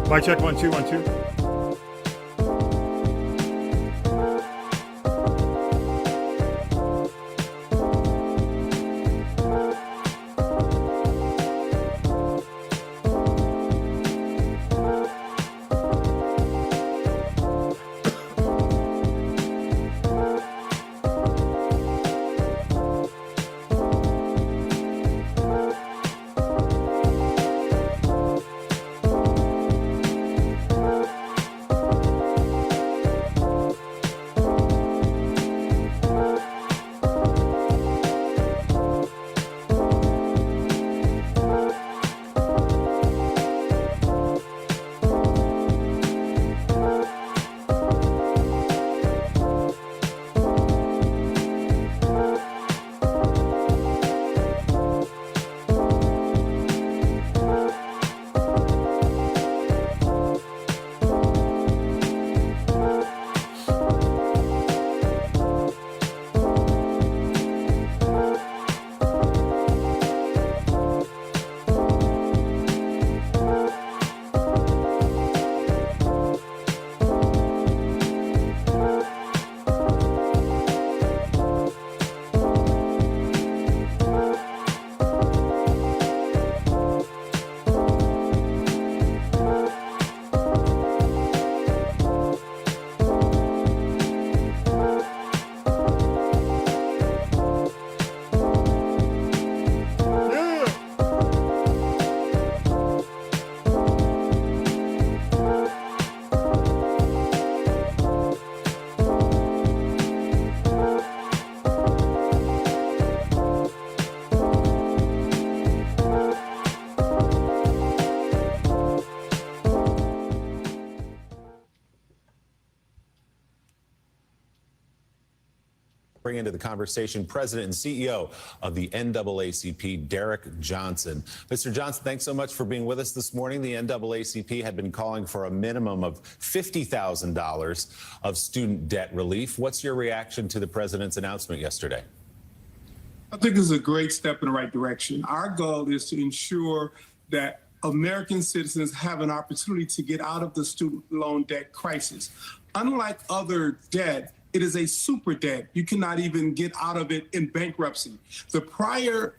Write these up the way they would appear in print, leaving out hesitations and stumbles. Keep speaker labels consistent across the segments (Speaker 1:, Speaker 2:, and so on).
Speaker 1: Mic check, 1 2 1 2.
Speaker 2: Bring into the conversation President and CEO of the NAACP, Derrick Johnson. Mr. Johnson, thanks so much for being with us this morning. The NAACP had been calling for a minimum of $50,000 of student debt relief. What's your reaction to the president's announcement yesterday?
Speaker 3: I think it's a great step in the right direction. Our goal is to ensure that American citizens have an opportunity to get out of the student loan debt crisis. Unlike other debt, it is a super debt. You cannot even get out of it in bankruptcy. The prior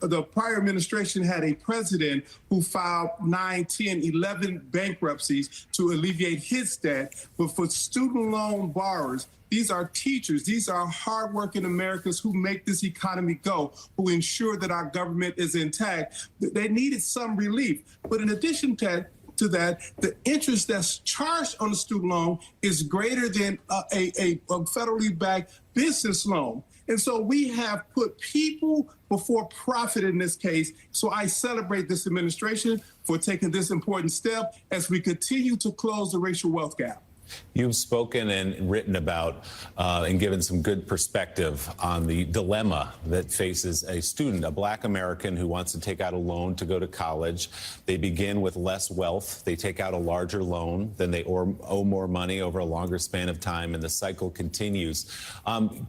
Speaker 3: administration had a president who filed 9, 10, 11 bankruptcies to alleviate his debt. But for student loan borrowers, these are teachers, these are hardworking Americans who make this economy go, who ensure that our government is intact. They needed some relief. But in addition to that, the interest that's charged on the student loan is greater than a federally backed business loan. And so we have put people before profit in this case. So I celebrate this administration for taking this important step as we continue to close the racial wealth gap.
Speaker 2: You've spoken and written about and given some good perspective on the dilemma that faces a student, a Black American who wants to take out a loan to go to college. They begin with less wealth. They take out a larger loan. Then they owe more money over a longer span of time, and the cycle continues.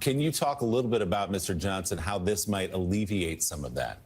Speaker 2: Can you talk a little bit about, Mr. Johnson, how this might alleviate some of that?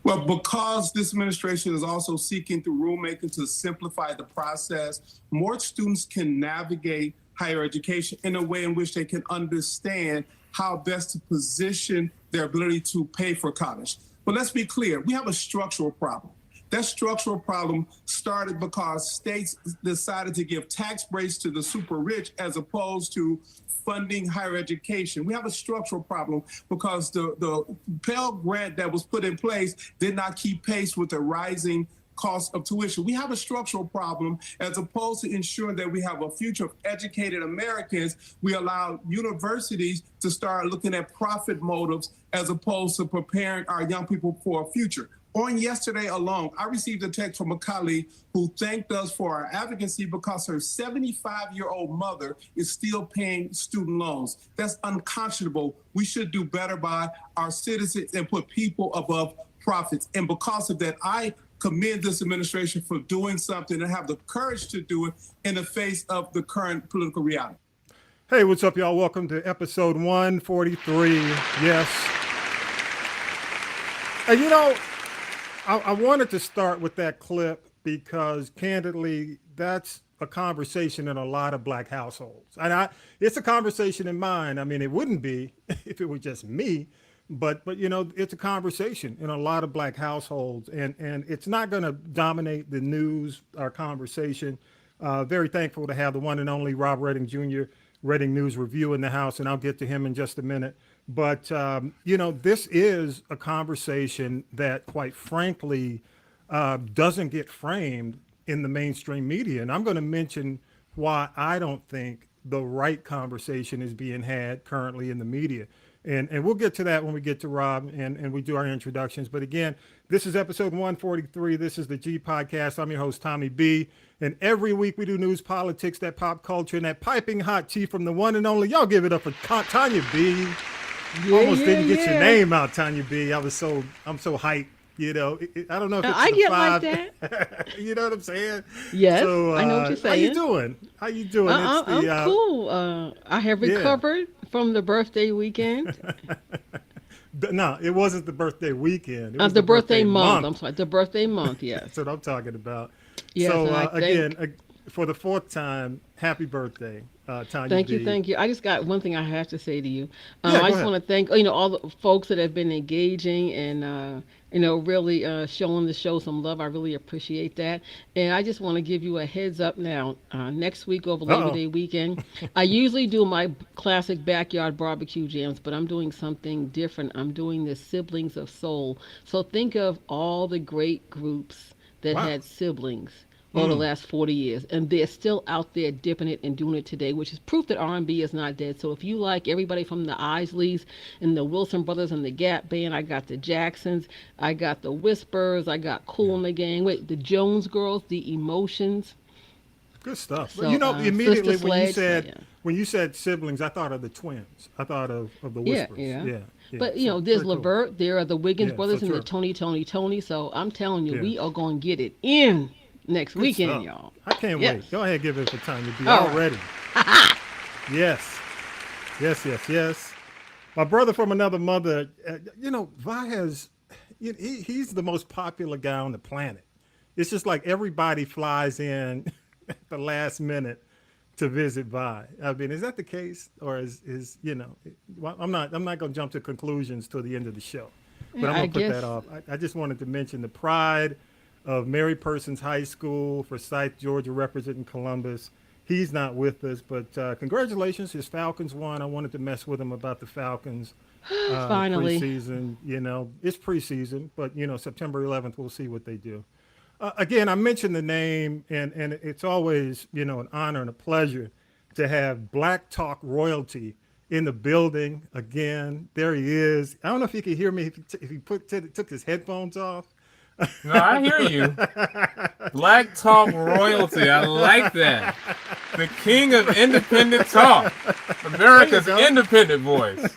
Speaker 3: Well, because this administration is also seeking through rulemaking to simplify the process, more students can navigate higher education in a way in which they can understand how best to position their ability to pay for college. But let's be clear, we have a structural problem. That structural problem started because states decided to give tax breaks to the super rich as opposed to funding higher education. We have a structural problem because the Pell Grant that was put in place did not keep pace with the rising cost of tuition. We have a structural problem. As opposed to ensuring that we have a future of educated Americans, we allow universities to start looking at profit motives as opposed to preparing our young people for a future. On yesterday alone, I received a text from a colleague who thanked us for our advocacy because her 75-year-old mother is still paying student loans. That's unconscionable. We should do better by our citizens and put people above profits. And because of that, I commend this administration for doing something and have the courage to do it in the face of the current political reality.
Speaker 1: Hey, what's up, y'all? Welcome to episode 143. Yes. And you know, I wanted to start with that clip because candidly, that's a conversation in a lot of black households. And it's a conversation in mine. I mean, it wouldn't be if it were just me, but it's a conversation in a lot of black households, and it's not going to dominate the news or conversation. Very thankful to have the one and only Rob Redding Jr., Redding News Review in the house, and I'll get to him in just a minute. But, this is a conversation that, quite frankly, doesn't get framed in the mainstream media. And I'm going to mention why I don't think the right conversation is being had currently in the media. And we'll get to that when we get to Rob and we do our introductions. But again, this is episode 143. This is the G Podcast. I'm your host, Tommy B. And every week we do news, politics, that pop culture, and that piping hot tea from the one and only. Y'all give it up for Tanya B. Almost didn't get your name out, Tanya B. I'm so hyped. I don't know if it's
Speaker 4: I get
Speaker 1: five.
Speaker 4: like that.
Speaker 1: You know what I'm saying?
Speaker 4: Yes,
Speaker 1: So,
Speaker 4: I know what you're saying.
Speaker 1: How you doing?
Speaker 4: I'm cool. I have recovered from the birthday weekend.
Speaker 1: No, it wasn't the birthday weekend. It was
Speaker 4: the birthday month. I'm sorry, the birthday month. Yes,
Speaker 1: that's what I'm talking about.
Speaker 4: Yes,
Speaker 1: so again, for the fourth time, happy birthday, Tanya.
Speaker 4: Thank
Speaker 1: B.
Speaker 4: you. I just got one thing I have to say to you.
Speaker 1: Yeah,
Speaker 4: I just want to thank all the folks that have been engaging and really showing the show some love. I really appreciate that. And I just want to give you a heads up now. Next week over Labor Day weekend, I usually do my classic backyard barbecue jams, but I'm doing something different. I'm doing the Siblings of Soul. So think of all the great groups that had siblings over the last 40 years, and they're still out there dipping it and doing it today, which is proof that R&B is not dead. So if you like everybody from the Isleys and the Wilson Brothers and the Gap Band, I got the Jacksons, I got the Whispers, I got Kool and the Gang, the Jones Girls, the Emotions.
Speaker 1: Good stuff.
Speaker 4: So,
Speaker 1: immediately
Speaker 4: Sister Sledge,
Speaker 1: when you said siblings, I thought of the twins. I thought of the Whispers.
Speaker 4: Yeah. But
Speaker 1: So,
Speaker 4: there's
Speaker 1: very cool.
Speaker 4: Levert, there are the Wiggins brothers and the Tony. So I'm telling you, we are going to get it in next weekend,
Speaker 1: stuff.
Speaker 4: y'all.
Speaker 1: I can't
Speaker 4: Yes.
Speaker 1: wait. Go ahead, give it for Tanya B.
Speaker 4: All
Speaker 1: Already. Yes. My brother from another mother, Vi has, he's the most popular guy on the planet. It's just like everybody flies in at the last minute to visit Vi. I mean, is that the case? Or well, I'm not going to jump to conclusions till the end of the show. But I'm going to put that off. I just wanted to mention the pride of Mary Persons High School, Forsyth, Georgia, representing Columbus. He's not with us, but congratulations. His Falcons won. I wanted to mess with him about the Falcons.
Speaker 4: Finally.
Speaker 1: Preseason, it's preseason, but, September 11th, we'll see what they do. Again, I mentioned the name, and it's always, an honor and a pleasure to have Black Talk royalty in the building again. There he is. I don't know if he could hear me if he took his headphones off.
Speaker 5: No, I hear you. Black Talk royalty. I like that. The king of independent talk. America's independent voice.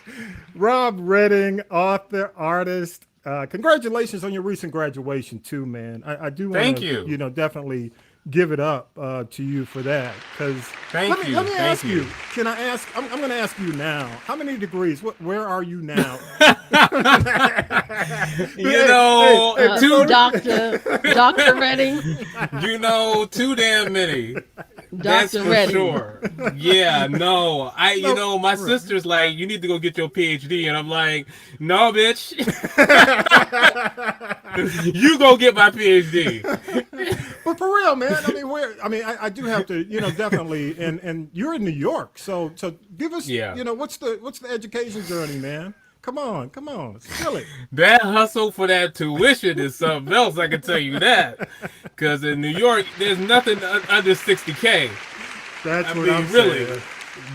Speaker 1: Rob Redding, author, artist. Congratulations on your recent graduation too, man. I do want to, definitely give it up to you for that. Because let me ask you. Can I ask? I'm going to ask you now. How many degrees? Where are you now?
Speaker 4: Dr. Redding.
Speaker 5: Too damn many.
Speaker 4: That's for Redding.
Speaker 5: Sure. Yeah, no. My sister's like, you need to go get your PhD, and I'm like, no, bitch. You go get my PhD.
Speaker 1: But for real, man. I do have to, definitely. And you're in New York, so give us, what's the education journey, man? Come on, spill it.
Speaker 5: That hustle for that tuition is something else, I can tell you that. Because in New York, there's nothing under $60K.
Speaker 1: That's what I'm saying.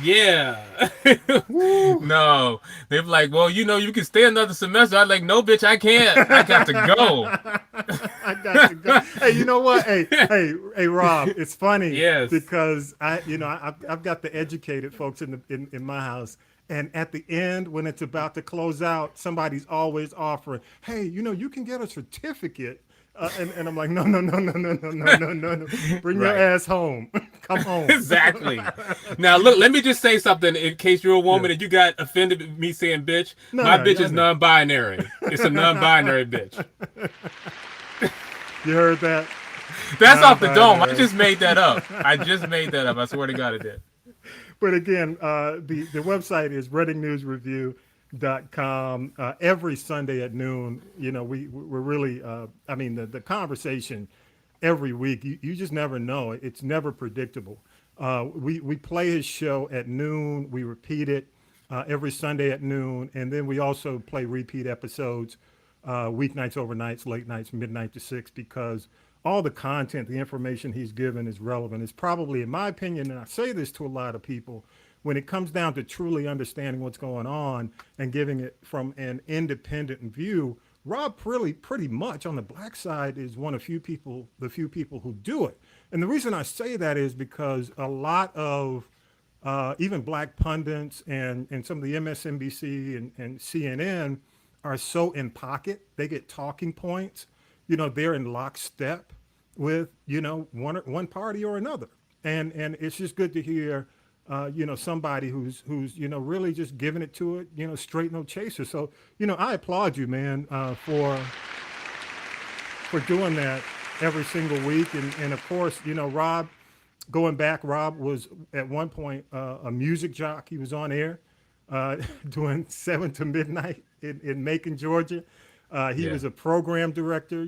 Speaker 5: Yeah. No. They're like, well, you can stay another semester. I'm like, no, bitch, I can't. I got to go.
Speaker 1: I got to go. Hey, you know what? Hey, Rob, it's funny.
Speaker 5: Yes.
Speaker 1: Because I've got the educated folks in my house. And at the end, when it's about to close out, somebody's always offering, hey, you can get a certificate. And I'm like, no. Bring your ass home. Come home.
Speaker 5: Exactly. Now, look, let me just say something in case you're a woman and you got offended with me saying bitch. My bitch is non-binary. It's a non-binary bitch.
Speaker 1: You heard that?
Speaker 5: That's off the dome. I just made that up. I swear to God I did.
Speaker 1: But again, the website is readingnewsreview.com. Every Sunday at noon, we're really, the conversation every week, you just never know. It's never predictable. We play his show at noon. We repeat it every Sunday at noon. And then we also play repeat episodes, weeknights, overnights, late nights, midnight to 6, because all the content, the information he's given is relevant. It's probably, in my opinion, and I say this to a lot of people, when it comes down to truly understanding what's going on and giving it from an independent view, Rob pretty much on the black side is one of the few people who do it. And the reason I say that is because a lot of even black pundits and some of the MSNBC and CNN are so in pocket. They get talking points. They're in lockstep with, one party or another. And it's just good to hear, somebody who's really just giving it to it, straight, no chaser. So, I applaud you, man, for doing that every single week. And of course, Rob, going back, Rob was at one point a music jock. He was on air doing 7 to midnight in Macon, Georgia. He was a program director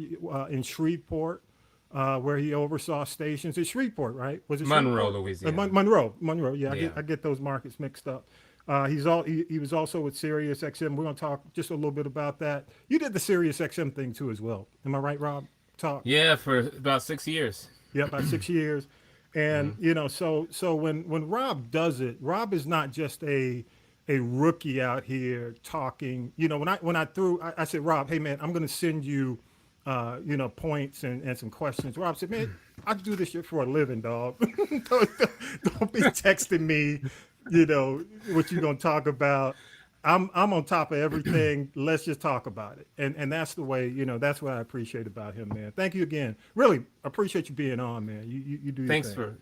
Speaker 1: in Shreveport, where he oversaw stations in Shreveport, right? Was it
Speaker 5: Monroe,
Speaker 1: Shreveport?
Speaker 5: Louisiana.
Speaker 1: Monroe. Yeah,
Speaker 5: Yeah.
Speaker 1: I get those markets mixed up. He was also with Sirius XM. We're going to talk just a little bit about that. You did the Sirius XM thing too as well. Am I right, Rob?
Speaker 5: Yeah, for about 6 years.
Speaker 1: Yeah, about 6 years. And so when Rob does it, Rob is not just a rookie out here talking. When I said, Rob, hey man, I'm going to send you points and some questions. Rob said, man, I do this shit for a living, dog. don't be texting me, what you're going to talk about. I'm on top of everything. Let's just talk about it. And that's the way, that's what I appreciate about him, man. Thank you again. Really appreciate you being on, man. You do your thing.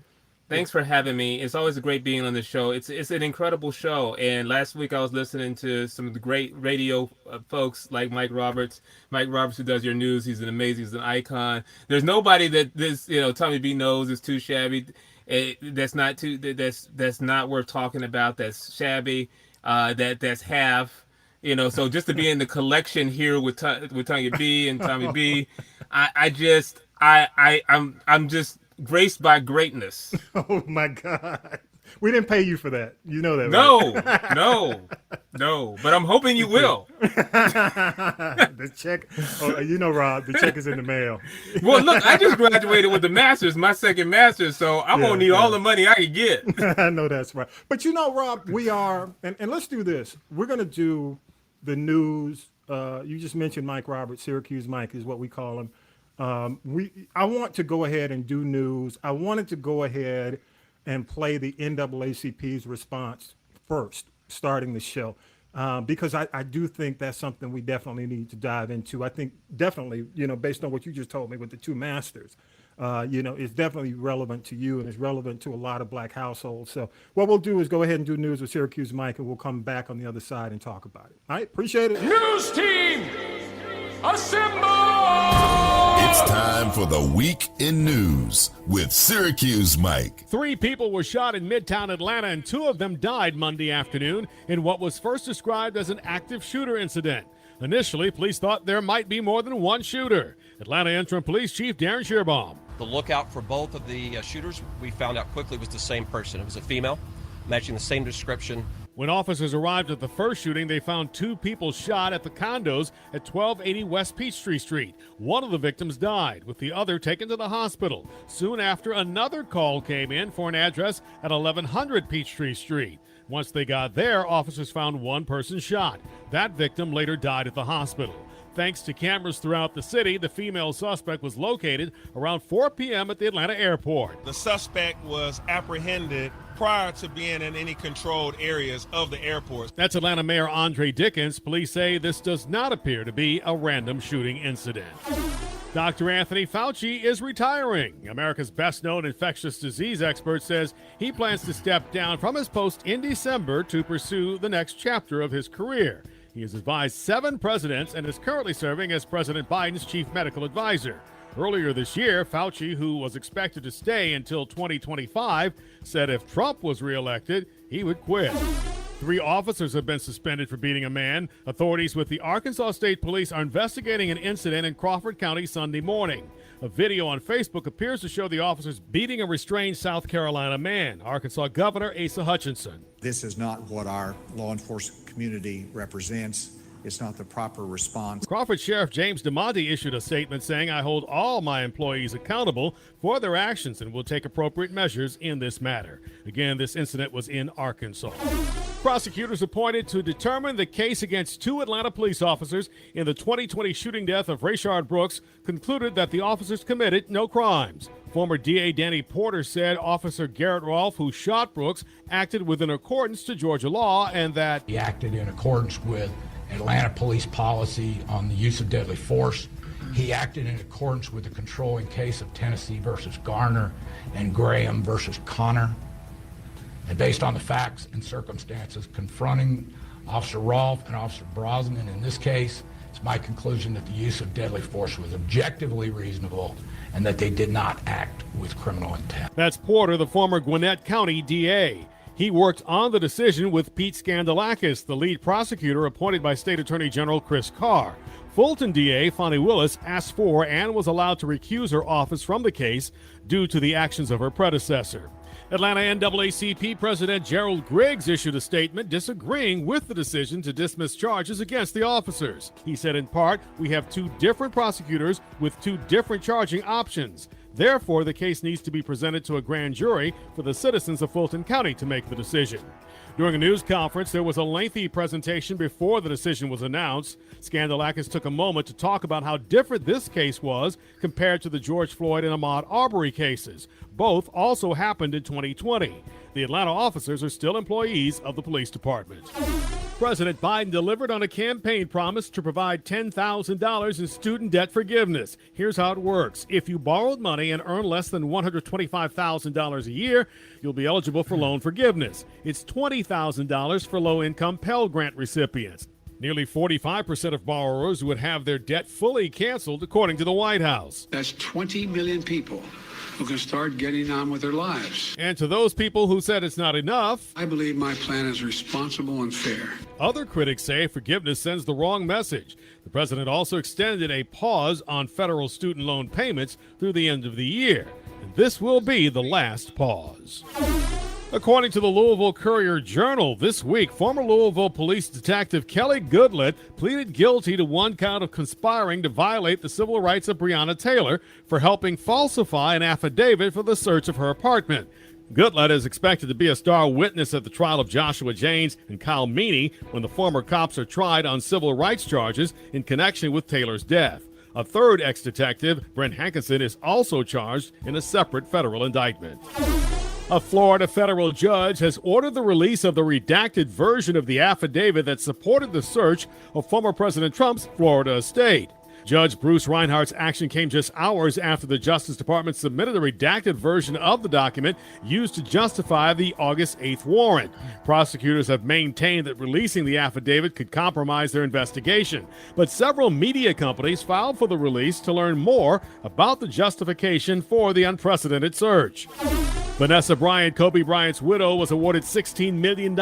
Speaker 5: Thanks for having me. It's always great being on the show. It's an incredible show. And last week I was listening to some of the great radio folks like Mike Roberts. Mike Roberts, who does your news, he's he's an icon. There's nobody that this Tommy B knows is too shabby. That's not worth talking about. That's shabby. That's half. So just to be in the collection here with Tanya B and Tommy B, I'm just graced by greatness.
Speaker 1: Oh my God. We didn't pay you for that. You know that, right?
Speaker 5: No. But I'm hoping you will.
Speaker 1: The check, Rob, the check is in the mail.
Speaker 5: Well, look, I just graduated with the master's, my second master's, so I'm going to need all the money I can get.
Speaker 1: I know that's right. But Rob, we are, and let's do this. We're going to do the news. You just mentioned Mike Roberts, Syracuse Mike is what we call him. I want to go ahead and do news. I wanted to go ahead and play the NAACP's response first, starting the show, because I do think that's something we definitely need to dive into. I think definitely, based on what you just told me with the two masters, it's definitely relevant to you and it's relevant to a lot of black households. So what we'll do is go ahead and do news with Syracuse Mike, and we'll come back on the other side and talk about it. All right, appreciate it.
Speaker 6: News team, assemble!
Speaker 7: It's time for the Week in News with Syracuse Mike.
Speaker 8: 3 people were shot in Midtown Atlanta, and 2 of them died Monday afternoon in what was first described as an active shooter incident. Initially, police thought there might be more than one shooter. Atlanta Interim Police Chief Darren Shearbaum.
Speaker 9: The lookout for both of the shooters, we found out quickly, was the same person. It was a female, matching the same description.
Speaker 8: When officers arrived at the first shooting, they found 2 people shot at the condos at 1280 West Peachtree Street. One of the victims died, with the other taken to the hospital. Soon after, another call came in for an address at 1100 Peachtree Street. Once they got there, officers found one person shot. That victim later died at the hospital. Thanks to cameras throughout the city, the female suspect was located around 4 p.m. at the Atlanta airport.
Speaker 10: The suspect was apprehended prior to being in any controlled areas of the airport.
Speaker 8: That's Atlanta Mayor Andre Dickens. Police say this does not appear to be a random shooting incident. Dr. Anthony Fauci is retiring. America's best-known infectious disease expert says he plans to step down from his post in December to pursue the next chapter of his career. He has advised 7 presidents and is currently serving as President Biden's chief medical advisor. Earlier this year, Fauci, who was expected to stay until 2025, said if Trump was reelected, he would quit. 3 officers have been suspended for beating a man. Authorities with the Arkansas State Police are investigating an incident in Crawford County Sunday morning. A video on Facebook appears to show the officers beating a restrained South Carolina man. Arkansas Governor Asa Hutchinson.
Speaker 11: This is not what our law enforcement community represents. It's not the proper response.
Speaker 8: Crawford Sheriff James DeMonte issued a statement saying, "I hold all my employees accountable for their actions and will take appropriate measures in this matter." Again, this incident was in Arkansas. Prosecutors appointed to determine the case against 2 Atlanta police officers in the 2020 shooting death of Rayshard Brooks concluded that the officers committed no crimes. Former DA Danny Porter said Officer Garrett Rolfe, who shot Brooks, acted within accordance to Georgia law and that
Speaker 12: he acted in accordance with Atlanta police policy on the use of deadly force. He acted in accordance with the controlling case of Tennessee versus Garner and Graham versus Connor. And based on the facts and circumstances confronting Officer Rolfe and Officer Brosnan in this case, it's my conclusion that the use of deadly force was objectively reasonable and that they did not act with criminal intent.
Speaker 8: That's Porter, the former Gwinnett County DA. He worked on the decision with Pete Skandalakis, the lead prosecutor appointed by State Attorney General Chris Carr. Fulton DA Fonnie Willis asked for and was allowed to recuse her office from the case due to the actions of her predecessor. Atlanta NAACP President Gerald Griggs issued a statement disagreeing with the decision to dismiss charges against the officers. He said, in part, "We have 2 different prosecutors with 2 different charging options. Therefore, the case needs to be presented to a grand jury for the citizens of Fulton County to make the decision." During a news conference, there was a lengthy presentation before the decision was announced. Skandalakis took a moment to talk about how different this case was compared to the George Floyd and Ahmaud Arbery cases. Both also happened in 2020. The Atlanta officers are still employees of the police department. President Biden delivered on a campaign promise to provide $10,000 in student debt forgiveness. Here's how it works. If you borrowed money and earn less than $125,000 a year, you'll be eligible for loan forgiveness. It's $20,000 for low-income Pell Grant recipients. Nearly 45% of borrowers would have their debt fully canceled, according to the White House.
Speaker 13: That's 20 million people who can start getting on with their lives.
Speaker 8: And to those people who said it's not enough,
Speaker 13: I believe my plan is responsible and fair.
Speaker 8: Other critics say forgiveness sends the wrong message. The president also extended a pause on federal student loan payments through the end of the year. And this will be the last pause. According to the Louisville Courier-Journal, this week, former Louisville police detective Kelly Goodlett pleaded guilty to 1 count of conspiring to violate the civil rights of Breonna Taylor for helping falsify an affidavit for the search of her apartment. Goodlett is expected to be a star witness at the trial of Joshua Janes and Kyle Meany when the former cops are tried on civil rights charges in connection with Taylor's death. A third ex-detective, Brent Hankinson, is also charged in a separate federal indictment. A Florida federal judge has ordered the release of the redacted version of the affidavit that supported the search of former President Trump's Florida estate. Judge Bruce Reinhart's action came just hours after the Justice Department submitted a redacted version of the document used to justify the August 8th warrant. Prosecutors have maintained that releasing the affidavit could compromise their investigation, but several media companies filed for the release to learn more about the justification for the unprecedented search. Vanessa Bryant, Kobe Bryant's widow, was awarded $16 million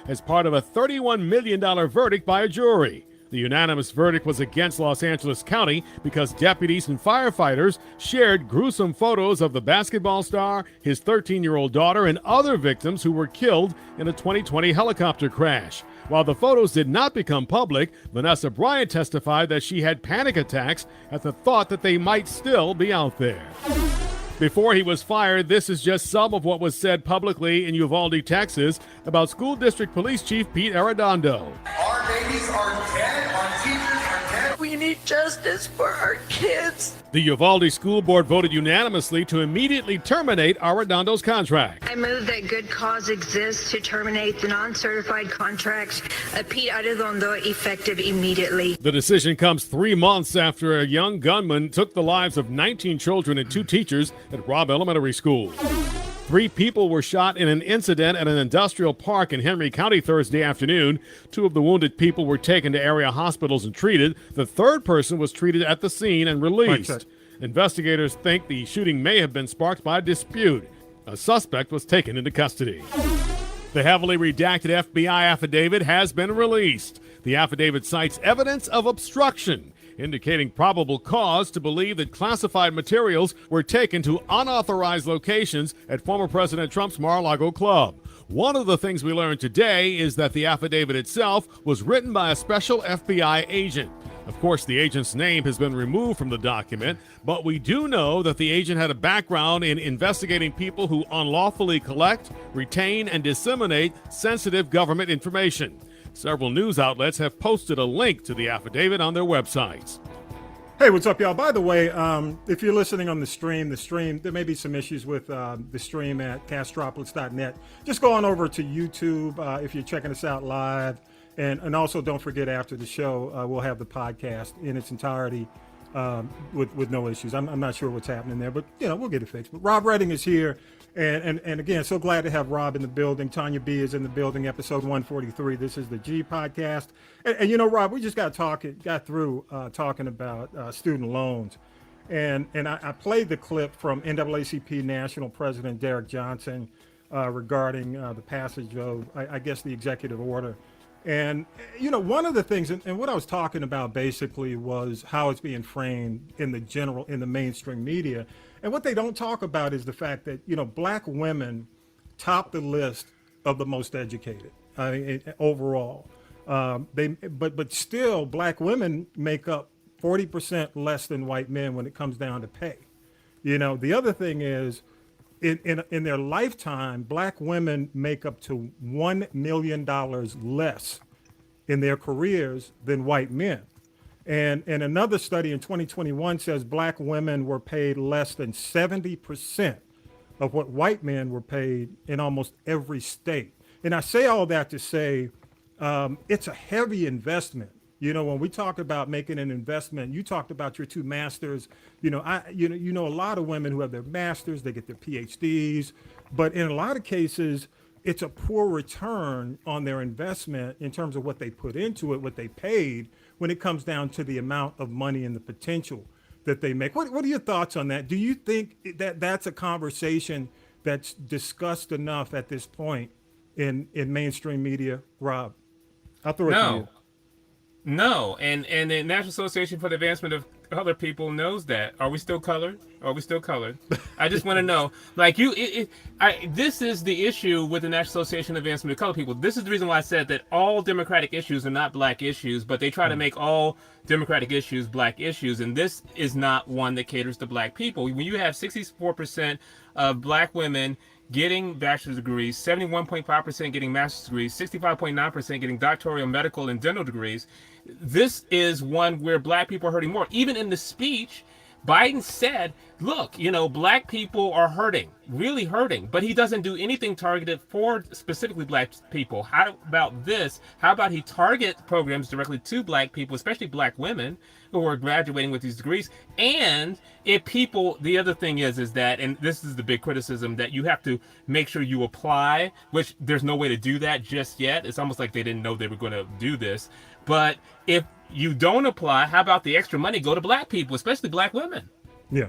Speaker 8: as part of a $31 million verdict by a jury. The unanimous verdict was against Los Angeles County because deputies and firefighters shared gruesome photos of the basketball star, his 13-year-old daughter, and other victims who were killed in a 2020 helicopter crash. While the photos did not become public, Vanessa Bryant testified that she had panic attacks at the thought that they might still be out there. Before he was fired, this is just some of what was said publicly in Uvalde, Texas, about School District Police Chief Pete Arredondo.
Speaker 14: Our babies are dead. Our teachers are dead. We need justice for our kids.
Speaker 8: The Uvalde School Board voted unanimously to immediately terminate Arredondo's contract.
Speaker 15: I move that good cause exists to terminate the non-certified contracts of Pete Arredondo effective immediately.
Speaker 8: The decision comes 3 months after a young gunman took the lives of 19 children and 2 teachers at Robb Elementary School. 3 people were shot in an incident at an industrial park in Henry County Thursday afternoon. 2 of the wounded people were taken to area hospitals and treated. The third person was treated at the scene and released. Investigators think the shooting may have been sparked by a dispute. A suspect was taken into custody. The heavily redacted FBI affidavit has been released. The affidavit cites evidence of obstruction, indicating probable cause to believe that classified materials were taken to unauthorized locations at former President Trump's Mar-a-Lago club. One of the things we learned today is that the affidavit itself was written by a special FBI agent. Of course, the agent's name has been removed from the document, but we do know that the agent had a background in investigating people who unlawfully collect, retain, and disseminate sensitive government information. Several news outlets have posted a link to the affidavit on their websites.
Speaker 1: Hey, what's up, y'all? By the way, if you're listening on the stream, there may be some issues with the stream at castropolis.net. Just go on over to YouTube if you're checking us out live. And also don't forget, after the show, we'll have the podcast in its entirety with no issues. I'm not sure what's happening there, but we'll get it fixed. But Rob Redding is here, and again, so glad to have Rob in the building. Tanya B is in the building. Episode 143. This is the G podcast, and Rob, we just got through talking about student loans, and I played the clip from NAACP National President Derek Johnson regarding the passage of, I guess, the executive order. And, one of the things, and what I was talking about basically was how it's being framed in the mainstream media. And what they don't talk about is the fact that, black women top the list of the most educated, overall. But still, black women make up 40% less than white men when it comes down to pay. The other thing is, in their lifetime, black women make up to $1 million less in their careers than white men. And another study in 2021 says black women were paid less than 70% of what white men were paid in almost every state. And I say all that to say it's a heavy investment. When we talk about making an investment, you talked about your two masters. A lot of women who have their masters, they get their PhDs, but in a lot of cases, it's a poor return on their investment in terms of what they put into it, what they paid, when it comes down to the amount of money and the potential that they make. What are your thoughts on that? Do you think that that's a conversation that's discussed enough at this point in mainstream media, Rob? I'll throw it to you.
Speaker 5: No, and the National Association for the Advancement of Colored People knows that. Are we still colored? I just want to know. This is the issue with the National Association of Advancement of Colored People. This is the reason why I said that all Democratic issues are not black issues, but they try to make all Democratic issues black issues, and this is not one that caters to black people. When you have 64% of black women getting bachelor's degrees, 71.5% getting master's degrees, 65.9% getting doctoral, medical, and dental degrees. This is one where black people are hurting more. Even in the speech, Biden said, look, black people are hurting, really hurting, but he doesn't do anything targeted for specifically black people. How about this? How about he target programs directly to black people, especially black women who are graduating with these degrees? And the other thing is that, and this is the big criticism, that you have to make sure you apply, which there's no way to do that just yet. It's almost like they didn't know they were going to do this. But if you don't apply, how about the extra money go to black people, especially black women? Yeah.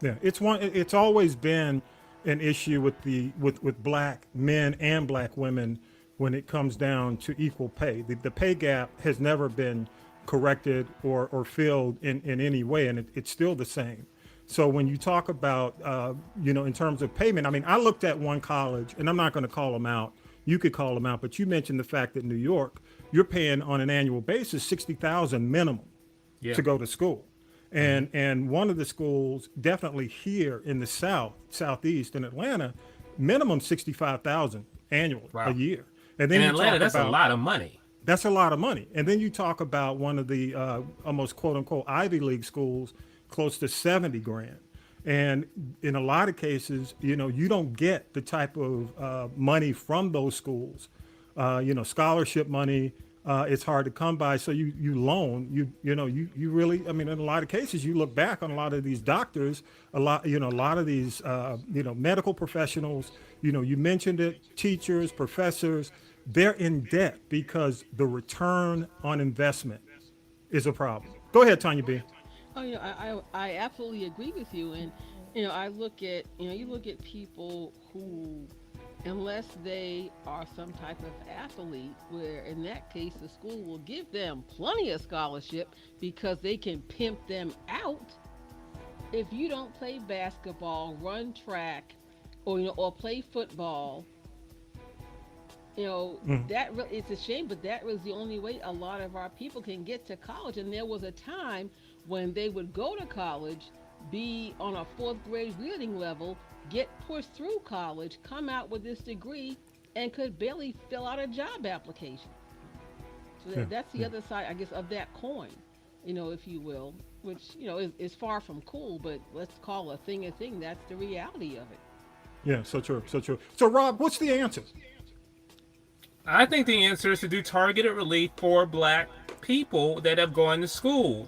Speaker 1: It's always been an issue with black men and black women when it comes down to equal pay. The pay gap has never been corrected or filled in any way, and it's still the same. So when you talk about, in terms of payment, I looked at one college, and I'm not going to call them out. You could call them out, but you mentioned the fact that New York, you're paying on an annual basis $60,000 minimum to go to school. And one of the schools, definitely here in the Southeast in Atlanta, minimum $65,000 annually a year. And then
Speaker 5: in Atlanta, that's a lot of money.
Speaker 1: That's a lot of money. And then you talk about one of the almost quote unquote Ivy League schools, close to $70,000. And in a lot of cases, you don't get the type of money from those schools. Scholarship money, it's hard to come by. So you loan, you really, in a lot of cases, you look back on a lot of these doctors, a lot of these, medical professionals, you mentioned it, teachers, professors, they're in debt because the return on investment is a problem. Go ahead, Tanya B.
Speaker 4: Oh, I absolutely agree with you. And, I look at, you look at people who, unless they are some type of athlete, where in that case the school will give them plenty of scholarship because they can pimp them out. If you don't play basketball, run track, or play football, it's a shame, but that was the only way a lot of our people can get to college. And there was a time when they would go to college, be on a fourth grade reading level, get pushed through college, come out with this degree, and could barely fill out a job application. So that's the other side, I guess, of that coin, if you will, which, is far from cool, but let's call a thing a thing. That's the reality of it.
Speaker 1: Yeah, so true, so true. So, Rob, what's the answer?
Speaker 5: I think the answer is to do targeted relief for Black people that have gone to school,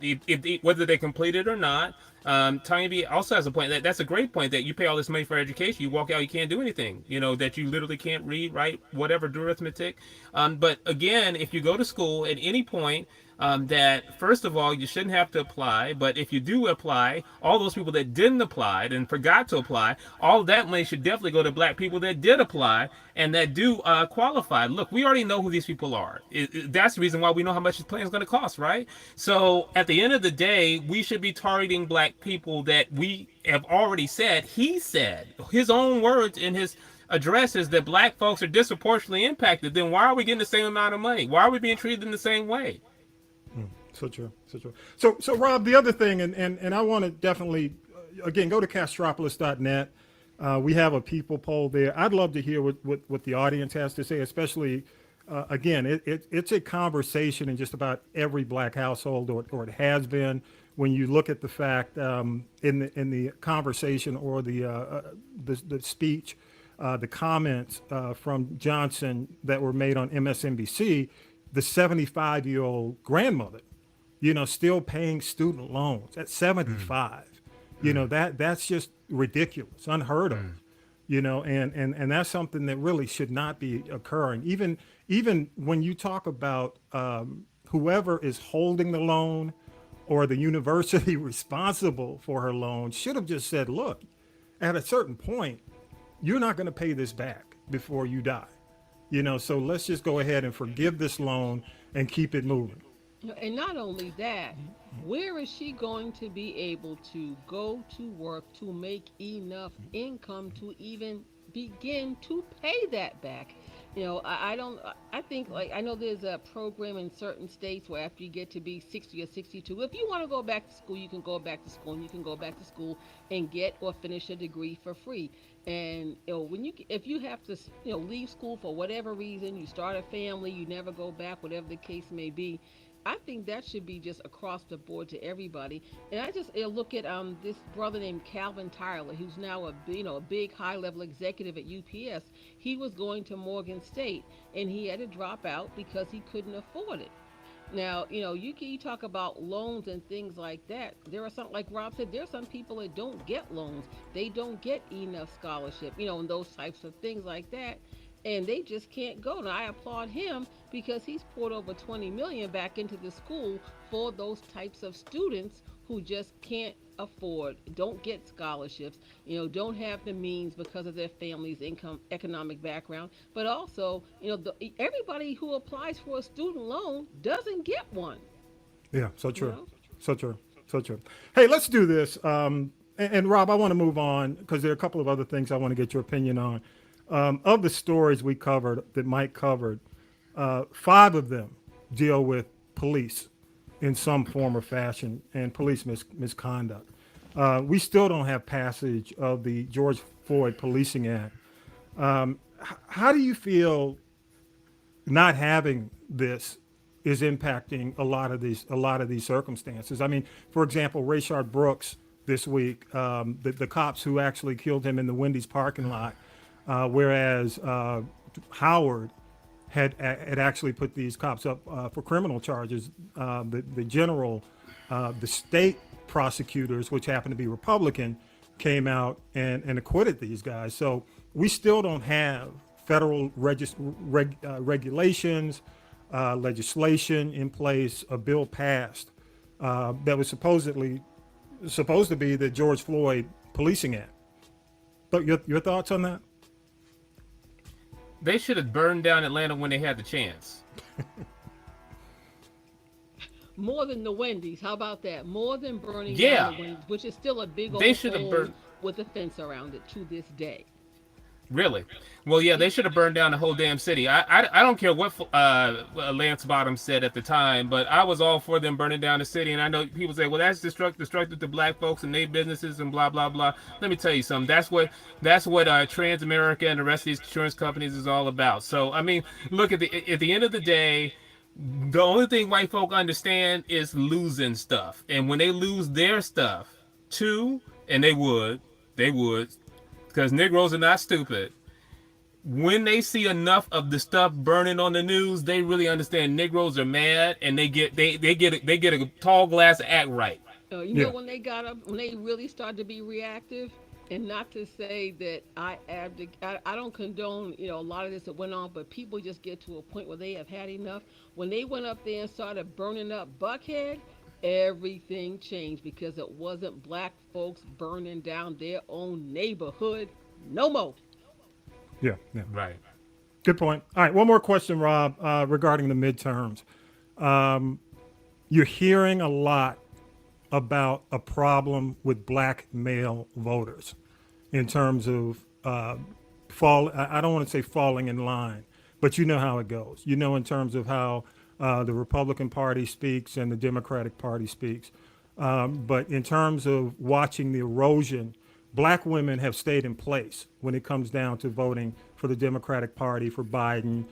Speaker 5: whether they complete it or not. Tanya B also has a point. That's a great point, that you pay all this money for education, you walk out, you can't do anything, that you literally can't read, write, whatever, do arithmetic. But again, if you go to school at any point, that first of all, you shouldn't have to apply, but if you do apply, all those people that didn't apply and forgot to apply, all that money should definitely go to Black people that did apply and that do qualify. Look, we already know who these people are. That's the reason why we know how much this plan is going to cost, right? So at the end of the day, we should be targeting Black people that we have already said, he said, his own words in his addresses, that Black folks are disproportionately impacted. Then why are we getting the same amount of money? Why are we being treated in the same way?
Speaker 1: So true, so true. So Rob, the other thing, and I want to definitely, again, go to Castropolis.net. We have a people poll there. I'd love to hear what the audience has to say, especially, again, it's a conversation in just about every Black household, or it has been. When you look at the fact in the conversation or the speech, the comments from Johnson that were made on MSNBC, the 75-year-old grandmother, still paying student loans at 75. That's just ridiculous, unheard of. And that's something that really should not be occurring. Even when you talk about whoever is holding the loan or the university responsible for her loan should have just said, look, at a certain point, you're not going to pay this back before you die. So let's just go ahead and forgive this loan and keep it moving.
Speaker 4: And not only that, where is she going to be able to go to work to make enough income to even begin to pay that back? I think, like, I know there's a program in certain states where after you get to be 60 or 62, if you want to go back to school, you can go back to school, and you can go back to school and get or finish a degree for free. And if you have to leave school for whatever reason, you start a family, you never go back, whatever the case may be, I think that should be just across the board to everybody. And I just look at this brother named Calvin Tyler, who's now a big high-level executive at UPS. He was going to Morgan State, and he had to drop out because he couldn't afford it. Now, you talk about loans and things like that. There are some, like Rob said, there are some people that don't get loans. They don't get enough scholarship, and those types of things like that. And they just can't go. And I applaud him because he's poured over $20 million back into the school for those types of students who just can't afford, don't get scholarships, don't have the means because of their family's income, economic background. But also, everybody who applies for a student loan doesn't get one.
Speaker 1: Yeah, so true. So true. So true. Hey, let's do this. And Rob, I want to move on because there are a couple of other things I want to get your opinion on. Of the stories we covered, that Mike covered, 5 of them deal with police in some form or fashion and police misconduct. We still don't have passage of the George Floyd Policing Act. How do you feel not having this is impacting a lot of these circumstances? I mean, for example, Rayshard Brooks this week, the cops who actually killed him in the Wendy's parking lot, whereas Howard had actually put these cops up for criminal charges. The state prosecutors, which happen to be Republican, came out and acquitted these guys. So we still don't have federal regulations, legislation in place, a bill passed that was supposedly supposed to be the George Floyd Policing Act. But your thoughts on that?
Speaker 5: They should have burned down Atlanta when they had the chance.
Speaker 4: More than the Wendy's. How about that? More than burning
Speaker 5: Yeah.
Speaker 4: down the Wendy's, which is still a big old
Speaker 5: They should have
Speaker 4: hole
Speaker 5: burned-
Speaker 4: with a fence around it to this day.
Speaker 5: Really? Well, yeah, they should have burned down the whole damn city. I don't care what Lance Bottoms said at the time, but I was all for them burning down the city. And I know people say, well, that's destructive to black folks and their businesses and blah, blah, blah. Let me tell you something. That's what Transamerica and the rest of these insurance companies is all about. So, I mean, look, at the end of the day, the only thing white folk understand is losing stuff. And when they lose their stuff, too, and they would, because Negroes are not stupid. When they see enough of the stuff burning on the news, they really understand Negroes are mad, and they get a tall glass of act right.
Speaker 4: You know, when they really started to be reactive, and not to say that I don't condone, a lot of this that went on, but people just get to a point where they have had enough. When they went up there and started burning up Buckhead, everything changed, because it wasn't black folks burning down their own neighborhood no more.
Speaker 1: Yeah.
Speaker 5: Right.
Speaker 1: Good point. All right, one more question, Rob, regarding the midterms. You're hearing a lot about a problem with black male voters in terms of I don't want to say falling in line, but you know how it goes. You know, in terms of how the Republican Party speaks and the Democratic Party speaks. But in terms of watching the erosion, black women have stayed in place when it comes down to voting for the Democratic Party, for Biden.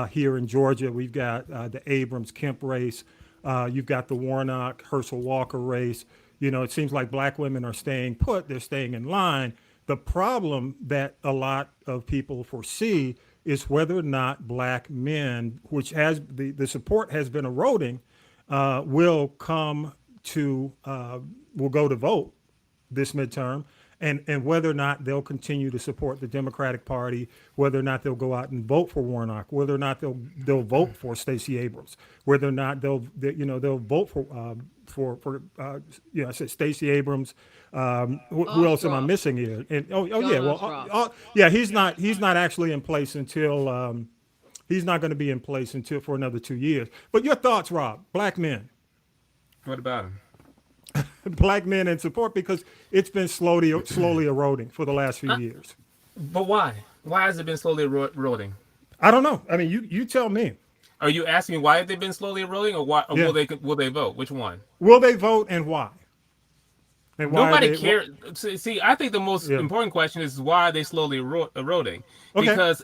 Speaker 1: Here in Georgia, we've got the Abrams-Kemp race. You've got the Warnock-Herschel Walker race. It seems like black women are staying put. They're staying in line. The problem that a lot of people foresee is whether or not black men, which has the support has been eroding, will go to vote this midterm, and whether or not they'll continue to support the Democratic Party, whether or not they'll go out and vote for Warnock, whether or not they'll vote for Stacey Abrams, whether or not they'll vote for I said Stacey Abrams. Who else am I missing here? And he's not actually in place until he's not going to be in place until for another 2 years. But your thoughts, Rob? Black men.
Speaker 5: What about him?
Speaker 1: Black men in support, because it's been slowly eroding for the last few years.
Speaker 5: But why? Why has it been slowly eroding?
Speaker 1: I don't know. I mean, you tell me.
Speaker 5: Are you asking me why have they been slowly eroding, or why? Or will they vote? Which one?
Speaker 1: Will they vote, and why? And why
Speaker 5: nobody cares. See, I think the most important question is why are they slowly eroding? Because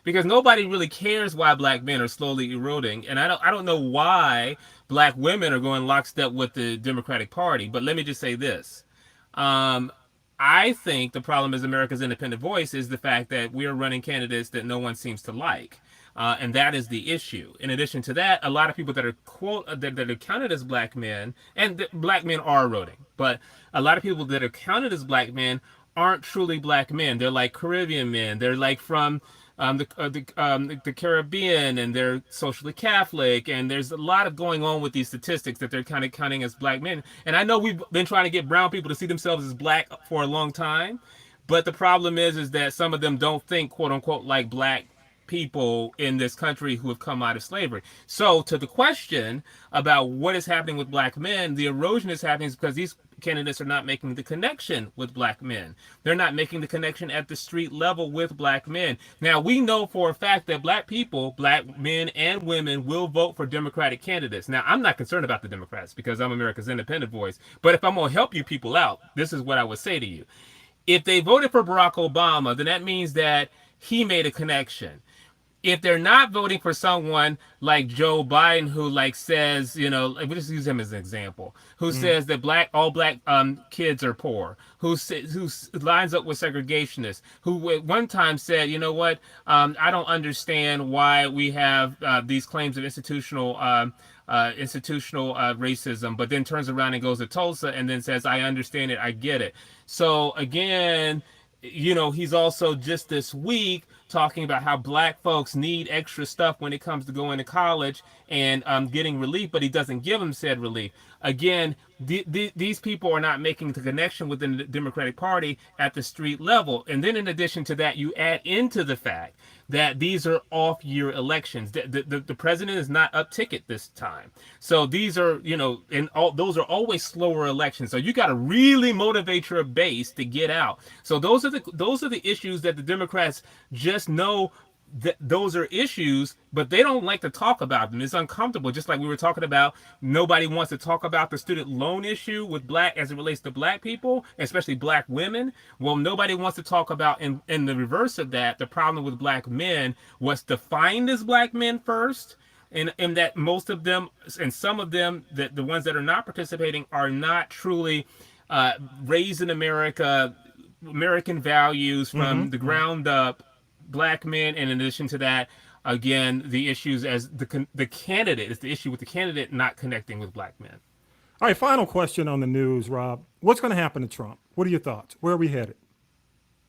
Speaker 5: because nobody really cares why black men are slowly eroding, and I don't know why black women are going lockstep with the Democratic Party. But let me just say this. I think the problem is America's independent voice is the fact that we are running candidates that no one seems to like. And that is the issue. In addition to that, a lot of people that are that are counted as black men, and black men are eroding, but a lot of people that are counted as black men aren't truly black men. They're like Caribbean men. They're like from the Caribbean, and they're socially Catholic. And there's a lot of going on with these statistics that they're kind of counting as black men. And I know we've been trying to get brown people to see themselves as black for a long time, but the problem is that some of them don't think, quote unquote, like black people in this country who have come out of slavery. So to the question about what is happening with black men, the erosion is happening because these candidates are not making the connection with black men. They're not making the connection at the street level with black men. Now, we know for a fact that black people, black men and women, will vote for Democratic candidates. Now, I'm not concerned about the Democrats because I'm America's independent voice. But if I'm going to help you people out, this is what I would say to you. If they voted for Barack Obama, then that means that he made a connection. If they're not voting for someone like Joe Biden, who says, we just use him as an example, who says that all black kids are poor, who lines up with segregationists, who at one time said, I don't understand why we have these claims of institutional racism, but then turns around and goes to Tulsa and then says, I understand it, I get it. So again, he's also just this week talking about how black folks need extra stuff when it comes to going to college and getting relief, but he doesn't give them said relief. Again, these people are not making the connection within the Democratic Party at the street level. And then in addition to that, you add into the fact that these are off-year elections. The president is not up ticket this time. So these are, and those are always slower elections. So you got to really motivate your base to get out. So those are the issues that the Democrats just know that those are issues, but they don't like to talk about them. It's uncomfortable. Just like we were talking about, nobody wants to talk about the student loan issue with as it relates to black people, especially black women. Well, nobody wants to talk about in the reverse of that, the problem with black men was defined as black men first. And that most of them and some of them, that the ones that are not participating are not truly raised in American values from the ground up, black men. And in addition to that, again, the issues as the candidate is the issue with the candidate not connecting with black men.
Speaker 1: All right, final question on the news, Rob. What's going to happen to Trump? What are your thoughts? Where are we headed?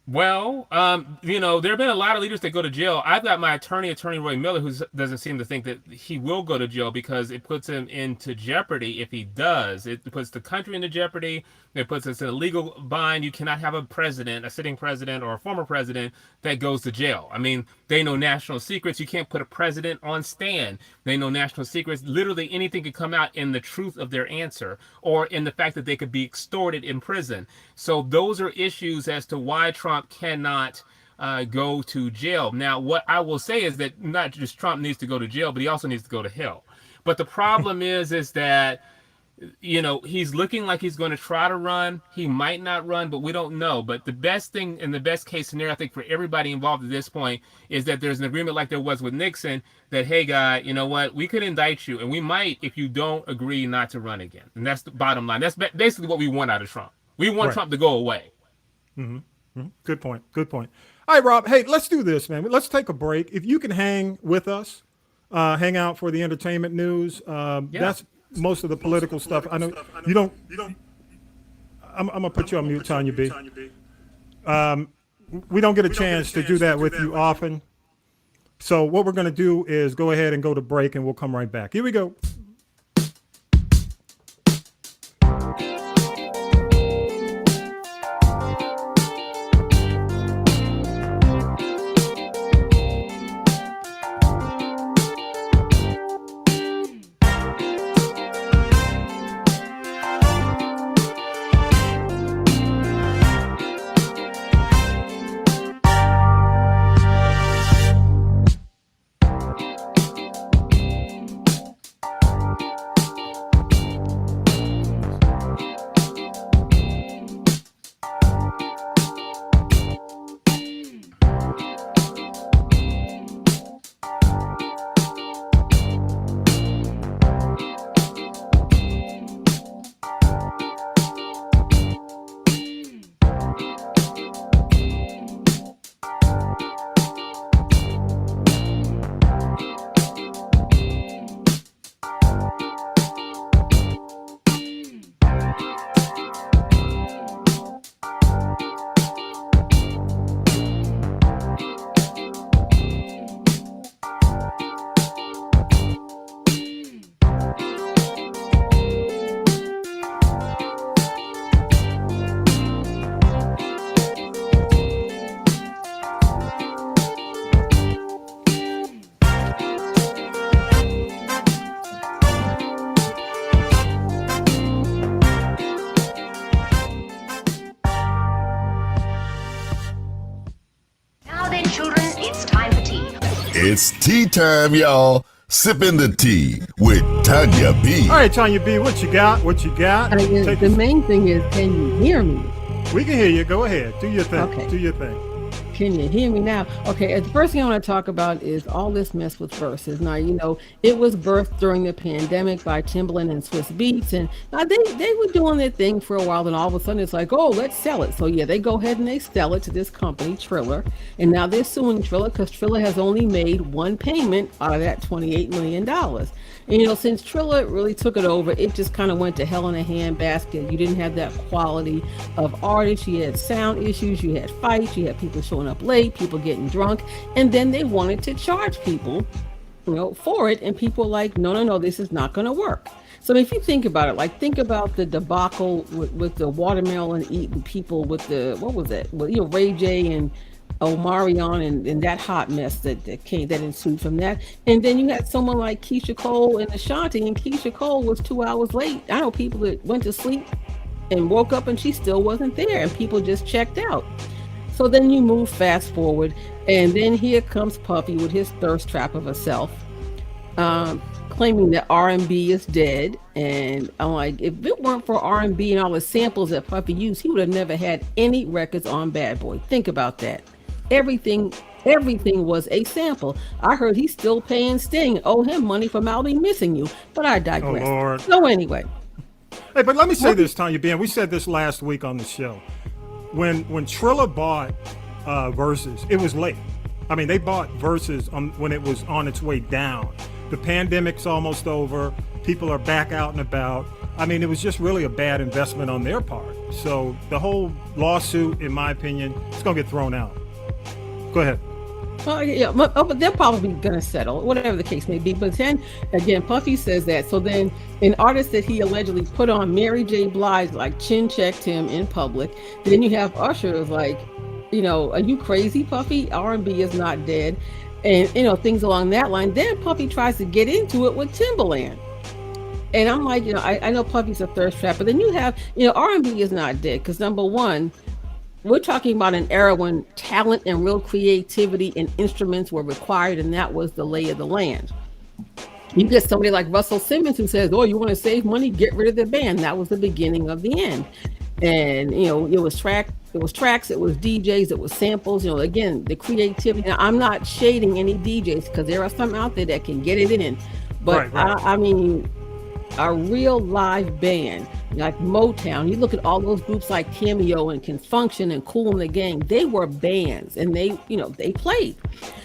Speaker 5: Well, there have been a lot of leaders that go to jail. I've got my attorney Roy Miller, who doesn't seem to think that he will go to jail because it puts him into jeopardy if he does. It puts the country into jeopardy. It puts us in a legal bind. You cannot have a sitting president or a former president that goes to jail. I mean, they know national secrets. You can't put a president on stand. They know national secrets. Literally anything could come out in the truth of their answer or in the fact that they could be extorted in prison. So those are issues as to why Trump cannot go to jail. Now, what I will say is that not just Trump needs to go to jail, but he also needs to go to hell. But the problem is that he's looking like he's going to try to run. He might not run, but we don't know. But the best thing in the best case scenario, I think, for everybody involved at this point is that there's an agreement like there was with Nixon that, hey, guy, you know what? We could indict you, and we might if you don't agree not to run again. And that's the bottom line. That's basically what we want out of Trump. We want Trump to go away.
Speaker 1: Mm-hmm. Mm-hmm. Good point. Good point. All right, Rob. Hey, let's do this, man. Let's take a break. If you can hang with us, hang out for the entertainment news. That's most of the political stuff. I know you don't. I'm gonna put you on mute, Tanya B. We don't get a chance to do that with you often. So what we're gonna do is go ahead and go to break, and we'll come right back. Here we go.
Speaker 7: It's tea time, y'all. Sipping the tea with Tanya B.
Speaker 1: All right, Tanya B, what you got?
Speaker 4: The main thing is, can you hear me?
Speaker 1: We can hear you. Go ahead. Do your thing.
Speaker 4: Okay.
Speaker 1: Do your thing.
Speaker 4: Can you hear me now? Okay, the first thing I want to talk about is all this mess with Versus. Now, it was birthed during the pandemic by Timbaland and Swiss Beats, and they were doing their thing for a while, and all of a sudden it's like, oh, let's sell it. So yeah, they go ahead and they sell it to this company, Triller, and now they're suing Triller because Triller has only made one payment out of that $28 million. And, since Triller really took it over, it just kind of went to hell in a handbasket. You didn't have that quality of artists. You had sound issues. You had fights. You had people showing up late, people getting drunk. And then they wanted to charge people, for it. And people were like, no, this is not going to work. So if you think about it, like think about the debacle with the watermelon eating people with the, what was it? Well, Ray J and Omarion and that hot mess that ensued from that. And then you had someone like Keisha Cole and Ashanti, and Keisha Cole was 2 hours late. I know people that went to sleep and woke up and she still wasn't there, and people just checked out. So then you move fast forward, and then here comes Puffy with his thirst trap of a self, claiming that R&B is dead. And I'm like, if it weren't for R&B and all the samples that Puffy used, he would have never had any records on Bad Boy. Think about that. Everything was a sample. I heard he's still paying Sting, owe him money for I'll Be Missing You, but I digress.
Speaker 1: Oh, Lord.
Speaker 4: So anyway.
Speaker 1: Hey, but let me say this, Tanya Ben. We said this last week on the show. When Trilla bought Versus, it was late. I mean, they bought Versus when it was on its way down. The pandemic's almost over. People are back out and about. I mean, it was just really a bad investment on their part. So the whole lawsuit, in my opinion, it's going to get thrown out. Go ahead.
Speaker 4: Well, yeah, but they're probably going to settle, whatever the case may be. But then, again, Puffy says that. So then an artist that he allegedly put on, Mary J. Blige, like chin checked him in public. Then you have Usher like, are you crazy, Puffy? R&B is not dead. And, things along that line. Then Puffy tries to get into it with Timbaland. And I'm like, I know Puffy's a thirst trap, but then you have, R&B is not dead. Because number one, we're talking about an era when talent and real creativity and instruments were required, and that was the lay of the land. You get somebody like Russell Simmons who says, oh, you want to save money, get rid of the band. That was the beginning of the end. And, it was tracks, it was DJs, it was samples, again, the creativity. Now, I'm not shading any DJs because there are some out there that can get it in. But right. I mean, a real live band like Motown, you look at all those groups like Cameo and Can Function and Kool and the Gang, they were bands and they played.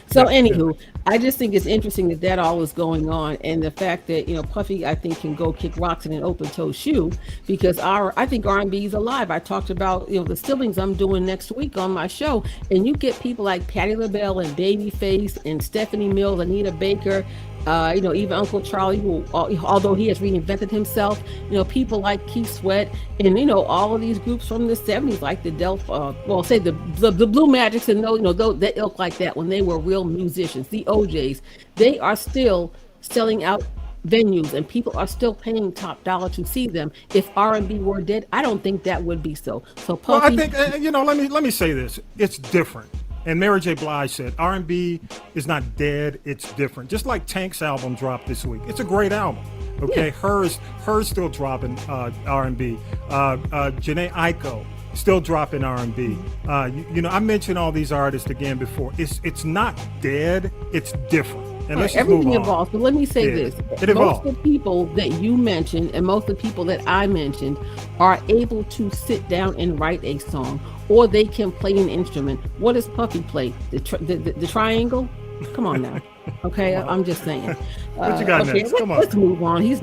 Speaker 4: So anywho, I just think it's interesting that all is going on, and the fact that Puffy, I think, can go kick rocks in an open-toe shoe, because I think R&B is alive. I talked about the siblings I'm doing next week on my show, and you get people like Patti LaBelle and Babyface and Stephanie Mills, Anita Baker, even Uncle Charlie, who, although he has reinvented himself, people like Keith Sweat, and all of these groups from the 70s, like the the Blue Magics, and that ilk like that, when they were real musicians, the OJs, they are still selling out venues, and people are still paying top dollar to see them. If R&B were dead, I don't think that would be so. So, Puffy,
Speaker 1: well, I think let me say this: it's different. And Mary J. Blige said, R&B is not dead, it's different. Just like Tank's album dropped this week. It's a great album. Okay, yeah. Her's still dropping R&B. Jhené Aiko still dropping R&B. I mentioned all these artists again before. It's not dead, it's different. And let's just
Speaker 4: everything
Speaker 1: move on.
Speaker 4: evolves. But let me say this.
Speaker 1: It
Speaker 4: most of the people that you mentioned and most of the people that I mentioned are able to sit down and write a song, or they can play an instrument. What does Puffy play? The triangle? Come on now. Okay, I'm just saying.
Speaker 1: What you got next? Come on.
Speaker 4: Let's move on. He's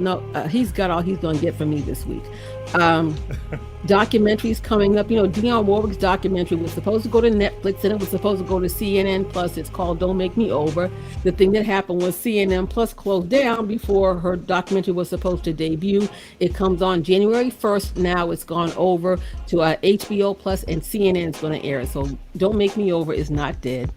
Speaker 4: got all he's going to get from me this week. Documentaries coming up. Dionne Warwick's documentary was supposed to go to Netflix, and it was supposed to go to CNN Plus. It's called Don't Make Me Over. The thing that happened was CNN Plus closed down before her documentary was supposed to debut. It comes on January 1st. Now it's gone over to HBO Plus, and CNN is going to air it. So Don't Make Me Over is not dead.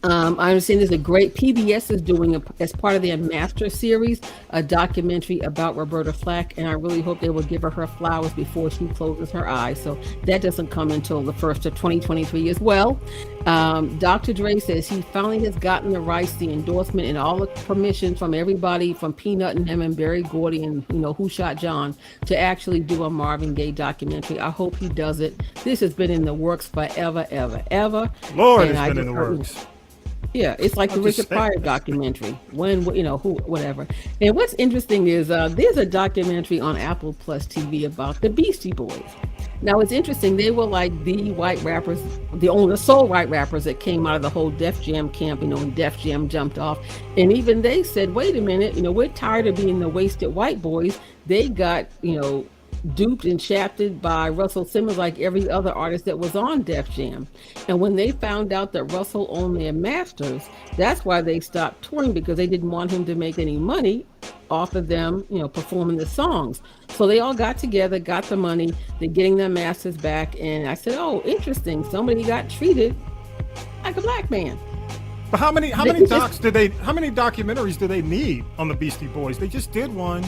Speaker 4: I understand there's a great PBS is doing as part of their Master series, a documentary about Roberta Flack, and I really hope they will give her flowers before she closes her eyes. So that doesn't come until the 1st of 2023 as well. Dr. Dre says he finally has gotten the rights, the endorsement, and all the permission from everybody, from Peanut and him and Berry Gordy and Who Shot John, to actually do a Marvin Gaye documentary. I hope he does it. This has been in the works forever, ever, ever.
Speaker 1: Lord, it's been in the works.
Speaker 4: Yeah, it's like the Richard Pryor documentary. Whatever. And what's interesting is there's a documentary on Apple Plus TV about the Beastie Boys. Now, it's interesting. They were like the white rappers, the soul white rappers that came out of the whole Def Jam camp, when Def Jam jumped off. And even they said, wait a minute, we're tired of being the wasted white boys. They got, duped and shafted by Russell Simmons like every other artist that was on Def Jam. And when they found out that Russell owned their masters, that's why they stopped touring, because they didn't want him to make any money. off of them, performing the songs. So they all got together, got the money, they're getting their masters back. And I said, oh, interesting. Somebody got treated like a black man.
Speaker 1: But how many documentaries do they need on the Beastie Boys? They just did one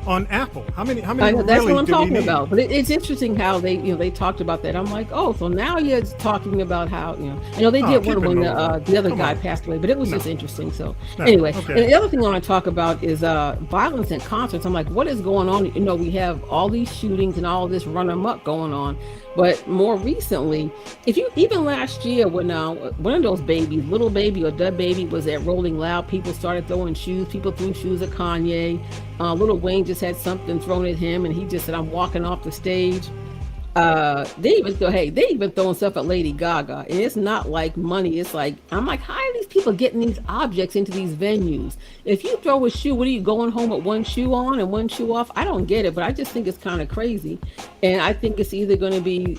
Speaker 1: on Apple. How many
Speaker 4: That's
Speaker 1: really
Speaker 4: what I'm
Speaker 1: do we
Speaker 4: talking
Speaker 1: need?
Speaker 4: about. But it's interesting how they talked about that. I'm like, oh, so now you're talking about how they did
Speaker 1: keep
Speaker 4: one
Speaker 1: it
Speaker 4: when
Speaker 1: moving.
Speaker 4: the other
Speaker 1: Come
Speaker 4: guy
Speaker 1: on.
Speaker 4: passed away. But it was just interesting. So
Speaker 1: No,
Speaker 4: anyway,
Speaker 1: okay.
Speaker 4: and the other thing I want to talk about is violence in concerts. I'm like, what is going on? We have all these shootings and all this run amok going on. But more recently, even last year when one of those babies, Little Baby or Dub Baby, was at Rolling Loud, people started throwing shoes. People threw shoes at Kanye. Lil Wayne just had something thrown at him, and he just said, "I'm walking off the stage." They even throwing stuff at Lady Gaga, and it's not like money. It's like, I'm like, how are these people getting these objects into these venues? If you throw a shoe, what are you going home with one shoe on and one shoe off? I don't get it, but I just think it's kind of crazy. And I think it's either going to be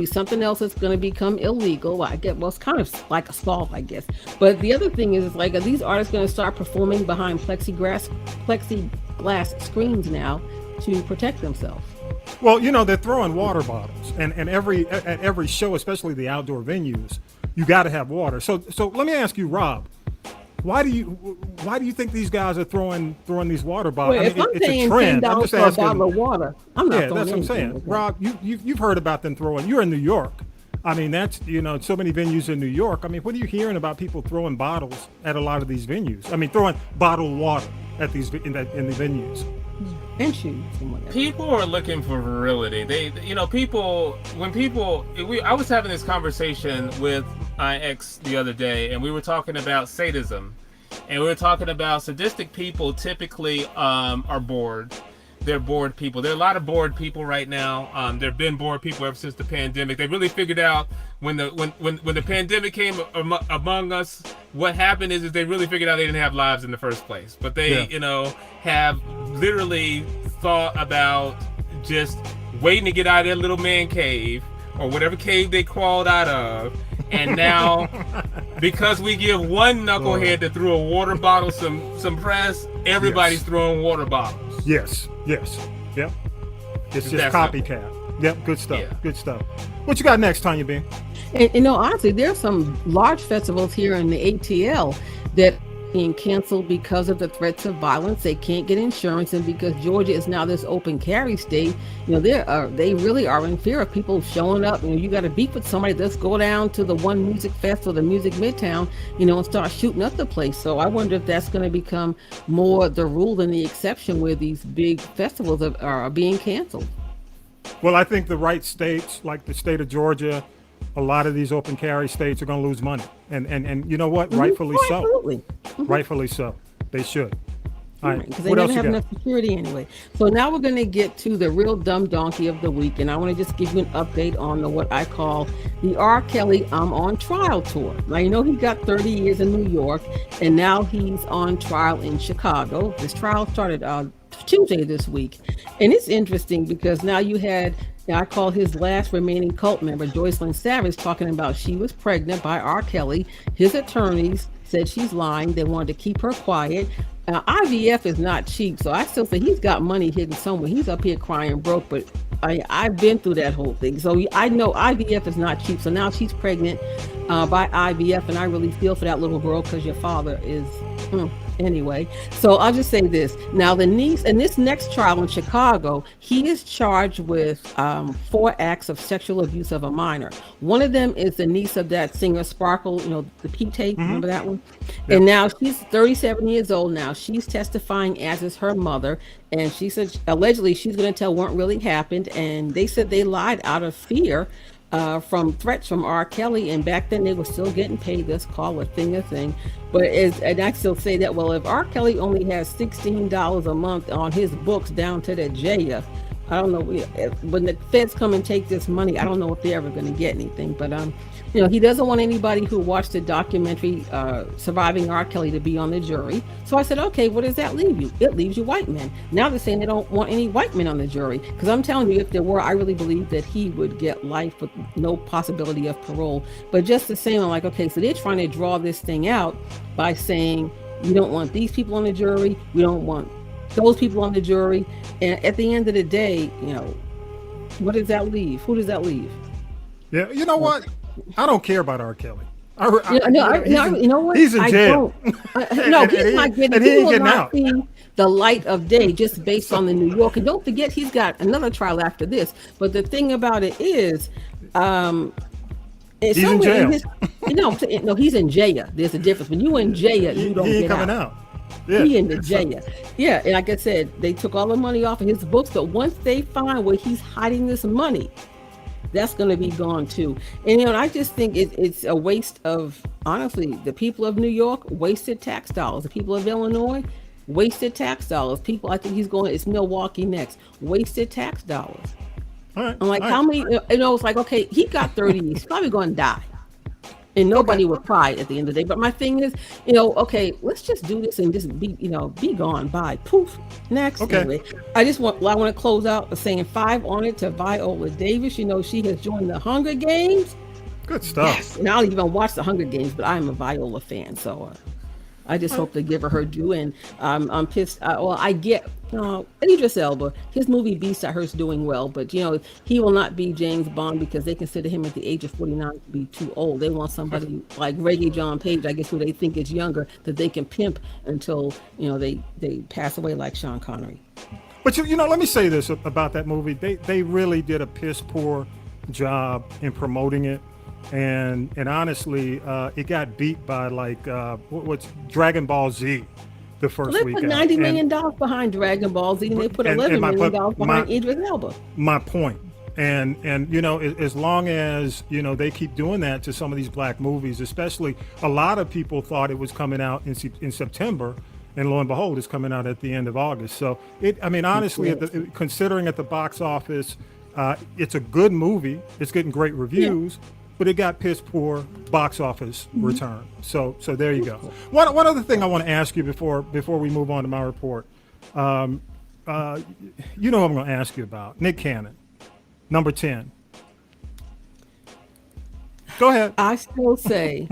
Speaker 4: something else that's going to become illegal. It's kind of like assault, I guess. But the other thing is like, are these artists going to start performing behind plexiglass screens now to protect themselves?
Speaker 1: Well, they're throwing water bottles, and at every show, especially the outdoor venues, you got to have water. So let me ask you, Rob, why do you think these guys are throwing these water bottles?
Speaker 4: Well, if I'm
Speaker 1: it's
Speaker 4: paying
Speaker 1: a trend. I'm
Speaker 4: $10
Speaker 1: just
Speaker 4: for a
Speaker 1: asking.
Speaker 4: bottle of water, I'm not
Speaker 1: Yeah,
Speaker 4: throwing
Speaker 1: that's what I'm saying.
Speaker 4: anything.
Speaker 1: Rob, you've heard about them throwing. You're in New York. I mean, that's so many venues in New York. I mean, what are you hearing about people throwing bottles at a lot of these venues? I mean, throwing bottled water at these in the venues.
Speaker 4: And shoes and whatever.
Speaker 5: People are looking for virility. I was having this conversation with my ex the other day, and we were talking about sadism, and we were talking about sadistic people typically are bored. They're bored people. There are a lot of bored people right now. There have been bored people ever since the pandemic. They really figured out when the pandemic came among us, what happened is they really figured out they didn't have lives in the first place. But they, have literally thought about just waiting to get out of their little man cave or whatever cave they crawled out of. And now, because we give one knucklehead that threw a water bottle some press, everybody's throwing water bottles.
Speaker 1: Yes. Yep. It's just
Speaker 5: That's
Speaker 1: copycat. Yep. Good stuff.
Speaker 5: Yeah.
Speaker 1: Good stuff. What you got next, Tanya B?
Speaker 4: And honestly, there are some large festivals here in the ATL that are being canceled because of the threats of violence. They can't get insurance, and because Georgia is now this open carry state, they really are in fear of people showing up. You got to beef with somebody. Let's go down to the One Music Fest or the Music Midtown, and start shooting up the place. So I wonder if that's going to become more the rule than the exception, where these big festivals are being canceled.
Speaker 1: Well, I think the right states, like the state of Georgia, a lot of these open carry states are going to lose money, and you know what? Rightfully so.
Speaker 4: Absolutely.
Speaker 1: Rightfully so. They should. All right.
Speaker 4: Because they
Speaker 1: What else
Speaker 4: never
Speaker 1: you
Speaker 4: have
Speaker 1: got?
Speaker 4: enough security anyway. So now we're going to get to the real dumb donkey of the week, and I want to just give you an update on what I call the R. Kelly I'm on trial tour. Now, he got 30 years in New York, and now he's on trial in Chicago. This trial started Tuesday this week, and it's interesting because now you had, I call his last remaining cult member, Joycelyn Savage, talking about she was pregnant by R. Kelly. His attorneys said she's lying. They wanted to keep her quiet. IVF is not cheap, so I still think he's got money hidden somewhere. He's up here crying broke, but I've been through that whole thing, so I know IVF is not cheap. So now she's pregnant by IVF, and I really feel for that little girl because your father is anyway. So I'll just say this. Now the niece in this next trial in Chicago, he is charged with 4 acts of sexual abuse of a minor. One of them is the niece of that singer Sparkle, the P-tape, remember that one? Yep. And now she's 37 years old now. She's testifying as is her mother, and she said allegedly she's going to tell what really happened, and they said they lied out of fear from threats from R. Kelly, and back then they were still getting paid. Let's call a thing. But and I still say that, well, if R. Kelly only has $16 a month on his books down to the jail, I don't know, when the feds come and take this money, I don't know if they're ever going to get anything. But he doesn't want anybody who watched the documentary Surviving R. Kelly to be on the jury. So I said, okay, what does that leave you? It leaves you white men. Now they're saying they don't want any white men on the jury, because I'm telling you, if there were, I really believe that he would get life with no possibility of parole. But just the same, I'm like, okay, so they're trying to draw this thing out by saying, we don't want these people on the jury. We don't want those people on the jury. And at the end of the day, you know, what does that leave? Who does that leave?
Speaker 1: Yeah, you know what? I don't care about R. Kelly.
Speaker 4: You know what?
Speaker 1: He's in jail.
Speaker 4: No, he's not getting. He will not
Speaker 1: out.
Speaker 4: see the light of day just based on the New York. And don't forget, he's got another trial after this. But the thing about it is,
Speaker 1: he's in jail.
Speaker 4: No, he's in jail. There's a difference. When you in jail, you don't
Speaker 1: he ain't
Speaker 4: get
Speaker 1: coming
Speaker 4: out.
Speaker 1: Yeah.
Speaker 4: He in the jail. Yeah, and like I said, they took all the money off of his books. But once they find where he's hiding this money, that's going to be gone too. And I just think it's a waste of, honestly, the people of New York wasted tax dollars. The people of Illinois wasted tax dollars. People, I think it's Milwaukee next. Wasted tax dollars.
Speaker 1: All right.
Speaker 4: I'm like, how many? It's like, okay, he got 30 years. He's probably going to die. And nobody would cry at the end of the day. But my thing is, okay, let's just do this and just be gone. Bye. Poof. Next.
Speaker 1: Okay.
Speaker 4: Anyway, I want to close out by saying 5 on it to Viola Davis. She has joined the Hunger Games.
Speaker 1: Good stuff.
Speaker 4: Yes. And I don't even watch the Hunger Games, but I'm a Viola fan. So I just hope they give her due. And I'm pissed. I get Idris Elba. His movie Beast, I heard, is doing well, but he will not be James Bond because they consider him at the age of 49 to be too old. They want somebody like Reggie John Page, I guess, who they think is younger, that they can pimp until they pass away, like Sean Connery.
Speaker 1: But let me say this about that movie. They really did a piss poor job in promoting it. And honestly, it got beat by what's Dragon Ball Z the first
Speaker 4: They
Speaker 1: weekend.
Speaker 4: put $90 million behind Dragon Ball Z, and they put $11 million behind Idris Elba.
Speaker 1: My point. And as long as they keep doing that to some of these black movies, especially, a lot of people thought it was coming out in September, and lo and behold, it's coming out at the end of August. So honestly, considering at the box office, it's a good movie. It's getting great reviews. Yeah. But it got piss poor box office return. So there you go. One other thing I want to ask you before we move on to my report. What I'm going to ask you about. Nick Cannon, number 10. Go ahead.
Speaker 4: I still say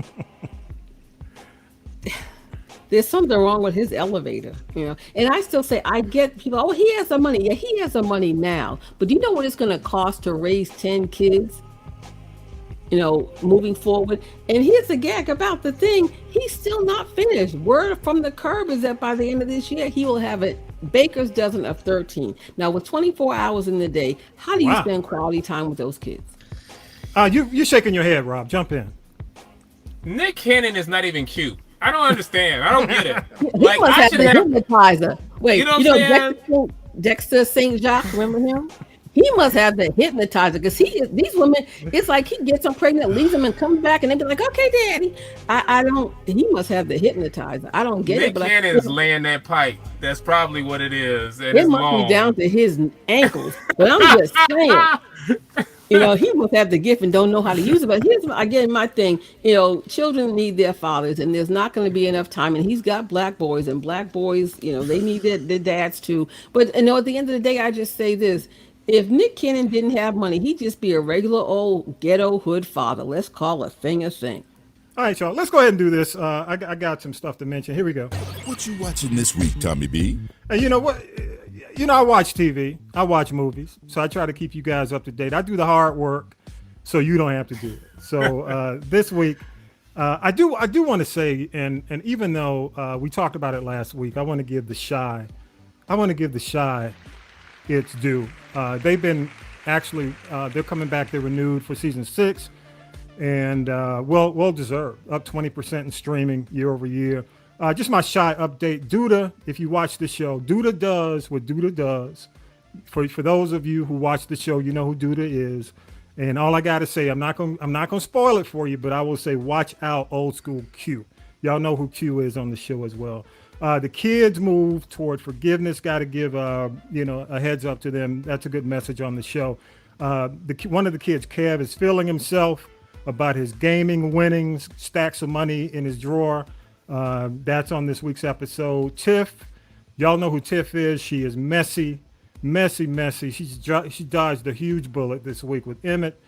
Speaker 4: there's something wrong with his elevator, And I still say, I get people, he has the money. Yeah, he has the money now. But do you know what it's going to cost to raise 10 kids? Moving forward. And here's the gag about the thing. He's still not finished. Word from the curb is that by the end of this year, he will have a baker's dozen of 13. Now, with 24 hours in the day, how do you spend quality time with those kids?
Speaker 1: You're shaking your head, Rob. Jump in.
Speaker 5: Nick Cannon is not even cute. I don't understand. I don't get it.
Speaker 4: He must have the hypnotizer. Wait, Dexter St. Jacques, remember him? He must have the hypnotizer because these women, it's like he gets them pregnant, leaves them, and comes back, and they be like, "Okay, Daddy." He must have the hypnotizer. I don't get
Speaker 5: Nick
Speaker 4: it. But
Speaker 5: Cannon's laying that pipe. That's probably what it is.
Speaker 4: It must be down to his ankles. But I'm just saying, he must have the gift and don't know how to use it. But here's again my thing. Children need their fathers, and there's not going to be enough time. And he's got black boys, and black boys, they need their dads too. But at the end of the day, I just say this. If Nick Cannon didn't have money, he'd just be a regular old ghetto hood father. Let's call a thing a thing.
Speaker 1: All right, y'all. Let's go ahead and do this. I got some stuff to mention. Here we go.
Speaker 7: What you watching this week, Tommy B?
Speaker 1: And you know what? I watch TV. I watch movies. So I try to keep you guys up to date. I do the hard work so you don't have to do it. So this week, I do want to say, and even though we talked about it last week, I want to give the Chi its due. They've been they're coming back. They're renewed for season 6, and well deserved. Up 20% in streaming year over year. Just my Chi update. Duda, if you watch the show, Duda does what Duda does. For those of you who watch the show, you know who Duda is. And all I gotta say, I'm not gonna spoil it for you, but I will say, watch out, old school Q. Y'all know who Q is on the show as well. The kids move toward forgiveness. Got to give a heads up to them. That's a good message on the show. One of the kids, Kev, is feeling himself about his gaming winnings, stacks of money in his drawer. That's on this week's episode. Tiff, y'all know who Tiff is. She is messy. She dodged a huge bullet this week with Emmett.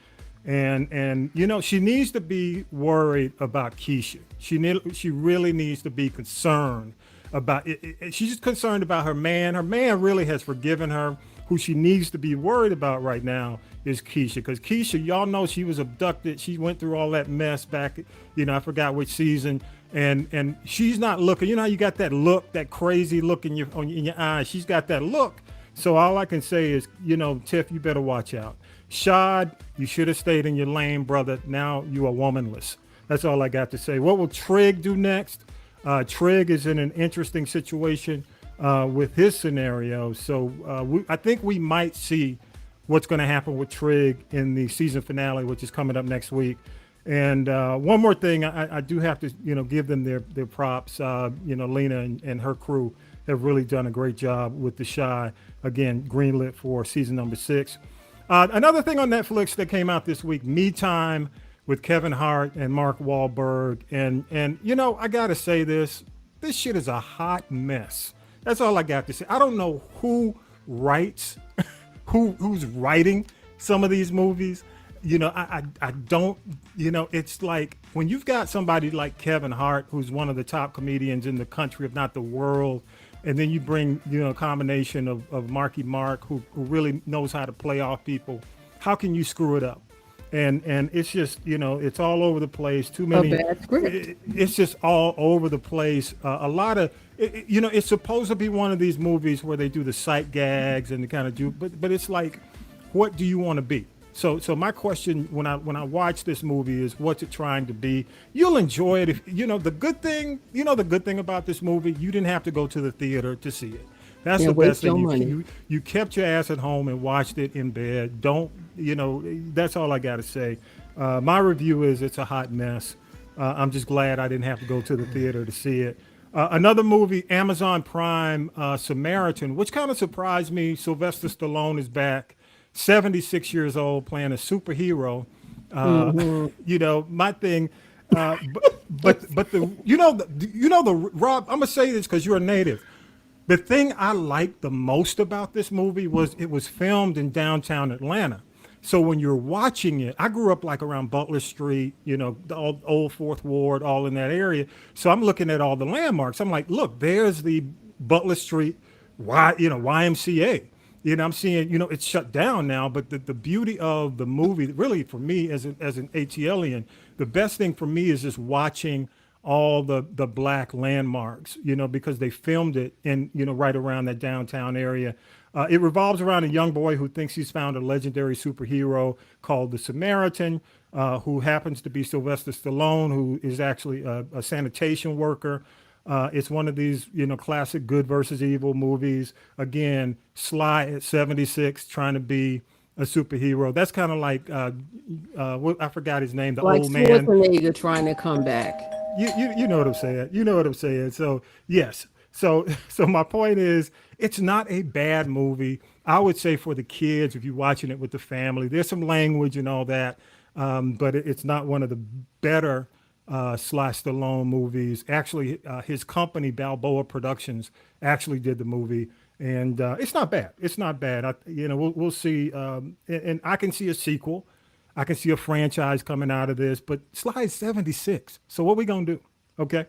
Speaker 1: And she needs to be worried about Keisha. She really needs to be concerned about it. She's just concerned about her man. Her man really has forgiven her. Who she needs to be worried about right now is Keisha, because Keisha, y'all know she was abducted. She went through all that mess back, I forgot which season, and she's not looking. You know how you got that look, that crazy look in your eyes. She's got that look. So all I can say is, Tiff, you better watch out. Shad, you should have stayed in your lane, brother. Now you are womanless. That's all I got to say. What will Trig do next? Trig is in an interesting situation with his scenario. So I think we might see what's going to happen with Trig in the season finale, which is coming up next week. And one more thing, I do have to, give them their props. Lena and her crew have really done a great job with The Chi. Again, greenlit for season number 6. Another thing on Netflix that came out this week, Me Time with Kevin Hart and Mark Wahlberg. And I got to say this shit is a hot mess. That's all I got to say. I don't know who writes, who's writing some of these movies. I don't, it's like when you've got somebody like Kevin Hart, who's one of the top comedians in the country, if not the world, and then you bring, a combination of Marky Mark, who really knows how to play off people. How can you screw it up? And it's just, it's all over the place. Too many.
Speaker 4: A bad script.
Speaker 1: It's just all over the place. A lot of, it's supposed to be one of these movies where they do the sight gags and the kind of do, but it's like, what do you want to be? So my question when I watch this movie is, what's it trying to be? You'll enjoy it if the good thing about this movie, you didn't have to go to the theater to see it. That's the best thing. You kept your ass at home and watched it in bed. Don't, that's all I got to say. My review is it's a hot mess. I'm just glad I didn't have to go to the theater to see it. Another movie, Amazon Prime, Samaritan, which kind of surprised me. Sylvester Stallone is back, 76 years old, playing a superhero. My thing, but the Rob, I'm gonna say this because you're a native. The thing I liked the most about this movie was it was filmed in downtown Atlanta. So when you're watching it, I grew up like around Butler Street, the old Fourth Ward, all in that area. So I'm looking at all the landmarks. I'm like, look, there's the Butler Street, YMCA. I'm seeing, it's shut down now, but the beauty of the movie, really for me as an ATLian, the best thing for me is just watching all the black landmarks, because they filmed it in, right around that downtown area. It revolves around a young boy who thinks he's found a legendary superhero called the Samaritan, who happens to be Sylvester Stallone, who is actually a sanitation worker. It's one of these, classic good versus evil movies. Again, Sly at 76, trying to be a superhero. That's kind of like, I forgot his name, the
Speaker 4: like
Speaker 1: old man.
Speaker 4: Schwarzenegger trying to come back.
Speaker 1: You know what I'm saying. You know what I'm saying. So yes. So my point is, it's not a bad movie. I would say for the kids, if you're watching it with the family, there's some language and all that, but it's not one of the better Sly Stallone movies. Actually, his company Balboa Productions actually did the movie, and it's not bad. It's not bad. We'll see, and I can see a sequel. I can see a franchise coming out of this, but Sly is 76. So what we gonna do? Okay.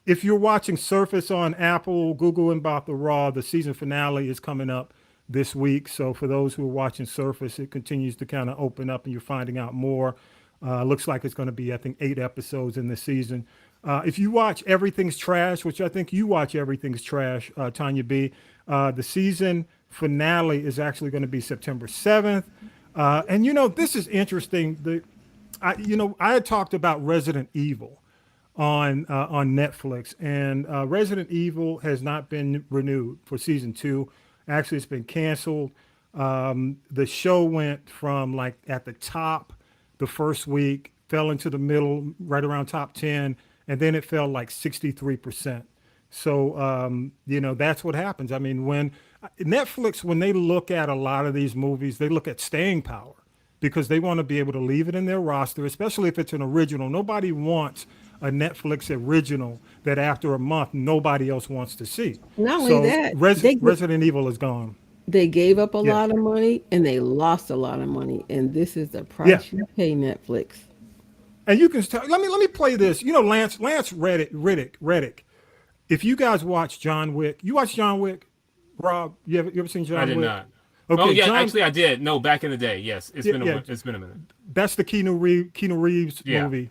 Speaker 1: If you're watching Surface on Apple, Google about the Raw, the season finale is coming up this week. So for those who are watching Surface, it continues to kind of open up and you're finding out more. Looks like it's going to be, I think, 8 episodes in the season. If you watch Everything's Trash, which I think you watch Everything's Trash, Tanya B., the season finale is actually going to be September 7th. And, this is interesting. I had talked about Resident Evil on Netflix, and Resident Evil has not been renewed for season 2. Actually, it's been canceled. The show went from like at the top the first week, fell into the middle, right around top 10, and then it fell like 63%. So, that's what happens. I mean, when Netflix, when they look at a lot of these movies, they look at staying power because they want to be able to leave it in their roster, especially if it's an original. Nobody wants a Netflix original that after a month, nobody else wants to see.
Speaker 4: Not only that,
Speaker 1: Resident Evil is gone.
Speaker 4: They gave up a lot of money and they lost a lot of money. And this is the price you pay Netflix.
Speaker 1: And you can tell, let me play this. Lance Reddick. if you guys watch John Wick, you watch John Wick, Rob? You ever seen John Wick?
Speaker 5: I did not.
Speaker 1: Okay,
Speaker 5: oh yeah,
Speaker 1: John,
Speaker 5: actually I did. No, back in the day. Yes, it's been a minute.
Speaker 1: That's the Keanu Reeves movie.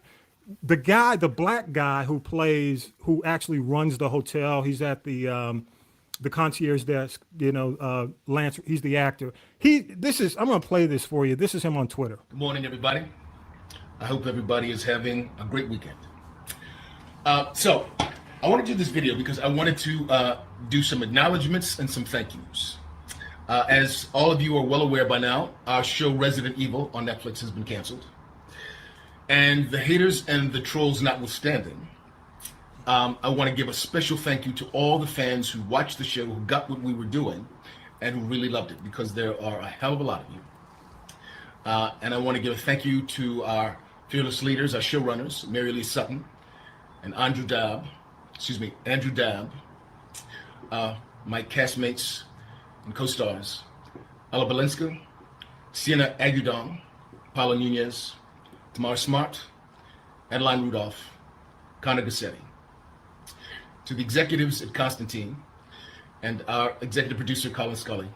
Speaker 1: The guy, the black guy who actually runs the hotel. He's at the concierge desk. Lance. He's the actor. I'm gonna play this for you. This is him on Twitter.
Speaker 16: Good morning, everybody. I hope everybody is having a great weekend. So I want to do this video because I wanted to do some acknowledgments and some thank yous. As all of you are well aware by now, our show Resident Evil on Netflix has been canceled. And the haters and the trolls notwithstanding, I want to give a special thank you to all the fans who watched the show, who got what we were doing, and who really loved it, because there are a hell of a lot of you. And I want to give a thank you to our fearless leaders, our showrunners, Mary Lee Sutton and Andrew Dabb, my castmates and co-stars, Ella Balinska, Sienna Agudong, Paula Nunez, Tamara Smart, Adeline Rudolph, Connor Gassetti. To the executives at Constantine and our executive producer, Colin Scully,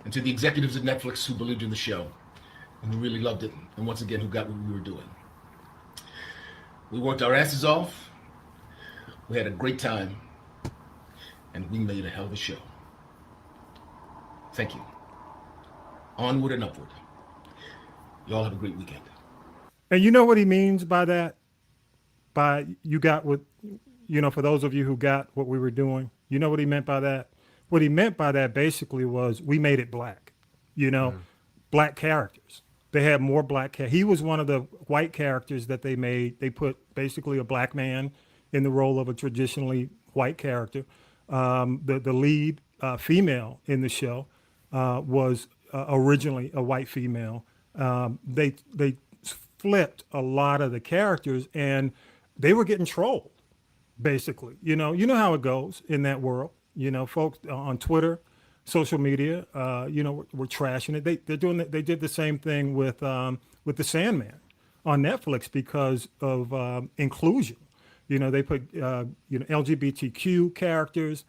Speaker 16: and to the executives at Netflix who believed in the show and who really loved it, and once again, who got what we were doing. We worked our asses off, we had a great time, and we made a hell of a show. Thank you. Onward and upward. Y'all have a great weekend.
Speaker 1: And you know what he means by that? By you got what, for those of you who got what we were doing, you know what he meant by that? What he meant by that basically was we made it black, black characters. They had more black He was one of the white characters that they made. They put basically a black man in the role of a traditionally white character. The lead female in the show was originally a white female. They flipped a lot of the characters, and they were getting trolled, basically. You know how it goes in that world. Folks on Twitter, social media, we're trashing it. They did the same thing with the Sandman on Netflix because of inclusion. They put LGBTQ characters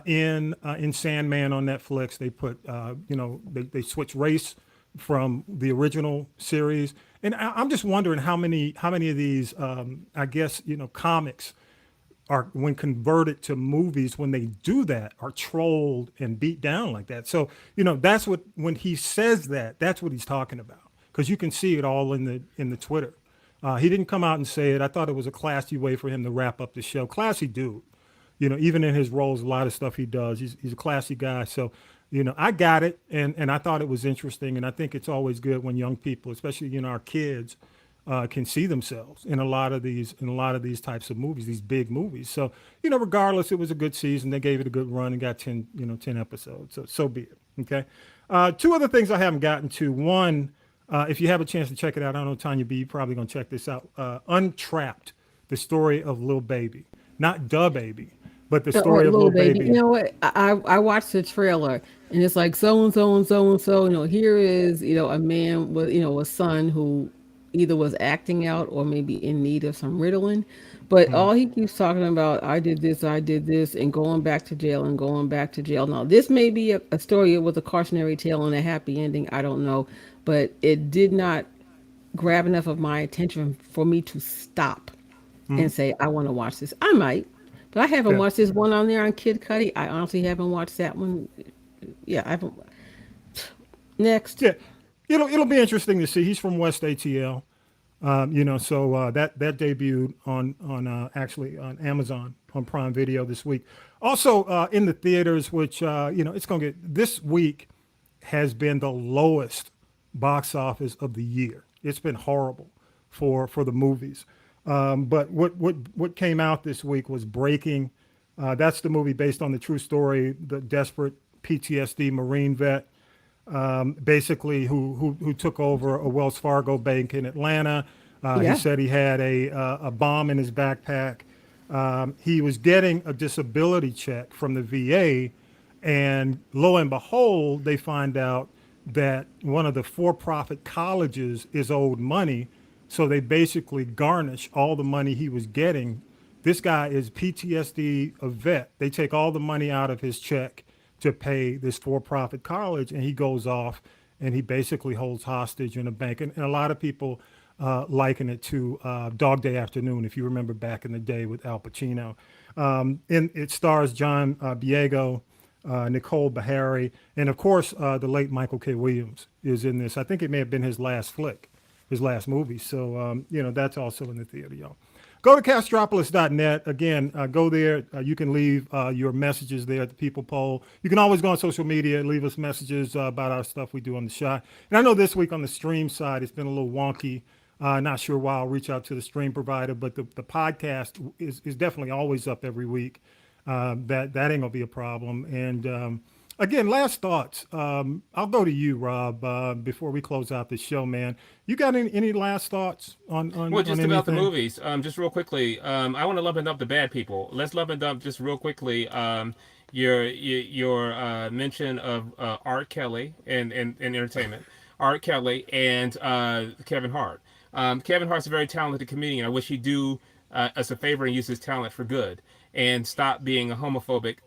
Speaker 1: in Sandman on Netflix. They put they switched race from the original series, and I'm just wondering how many of these comics are, when converted to movies, when they do that, are trolled and beat down like that. So that's what, when he says that, that's what he's talking about, because you can see it all in the Twitter. He didn't come out and say it. I thought it was a classy way for him to wrap up the show. Classy dude. Even in his roles, a lot of stuff he does, he's a classy guy. So, I got it, and I thought it was interesting, and I think it's always good when young people, especially our kids, can see themselves in a lot of these types of movies, these big movies. So, regardless, it was a good season. They gave it a good run and got 10 episodes. So be it. Okay. Two other things I haven't gotten to. One, if you have a chance to check it out, I don't know, Tanya B, you're probably gonna check this out. Untrapped, the story of Lil Baby, not Da Baby, but the story of Lil Baby.
Speaker 4: You know what? I watched the trailer, and it's like so and so and so and so. Here is a man with a son who either was acting out or maybe in need of some Ritalin, but all he keeps talking about, I did this, and going back to jail and going back to jail. Now, this may be a story with a cautionary tale and a happy ending. I don't know, but it did not grab enough of my attention for me to stop and say, I want to watch this. I might, but I haven't watched this one on there on Kid Cudi. I honestly haven't watched that one. Yeah, I haven't. Next.
Speaker 1: Yeah. It'll be interesting to see. He's from West ATL, so that debuted on actually on Amazon on Prime Video this week. Also in the theaters, which it's going to get, this week has been the lowest box office of the year. It's been horrible for the movies. But what came out this week was Breaking. That's the movie based on the true story, the desperate PTSD Marine vet. Basically who took over a Wells Fargo bank in Atlanta. He said he had a bomb in his backpack. He was getting a disability check from the VA, and lo and behold, they find out that one of the for-profit colleges is owed money. So they basically garnish all the money he was getting This guy is PTSD, a vet. They take all the money out of his check to pay this for-profit college, and he goes off and he basically holds hostage in a bank. And a lot of people liken it to Dog Day Afternoon, if you remember back in the day with Al Pacino. And it stars John Boyega, Nicole Beharie, and of course, the late Michael K. Williams is in this. I think it may have been his last flick, his last movie. So, that's also in the theater, y'all. Go to Castropolis.net. Again, go there. You can leave your messages there at the People Poll. You can always go on social media and leave us messages about our stuff we do on the shot. And I know this week on the stream side, it's been a little wonky. Not sure why. I'll reach out to the stream provider, but the podcast is definitely always up every week. That ain't gonna be a problem. And again, last thoughts. I'll go to you, Rob, before we close out the show, man. You got any last thoughts on
Speaker 5: Well, just
Speaker 1: on
Speaker 5: about the
Speaker 1: anything?
Speaker 5: movies. Just real quickly, I want to lump it up the bad people. Let's lump it up just real quickly. Your mention of Art Kelly and entertainment, Art Kelly and Kevin Hart. Kevin Hart's a very talented comedian. I wish he'd do us a favor and use his talent for good and stop being a homophobic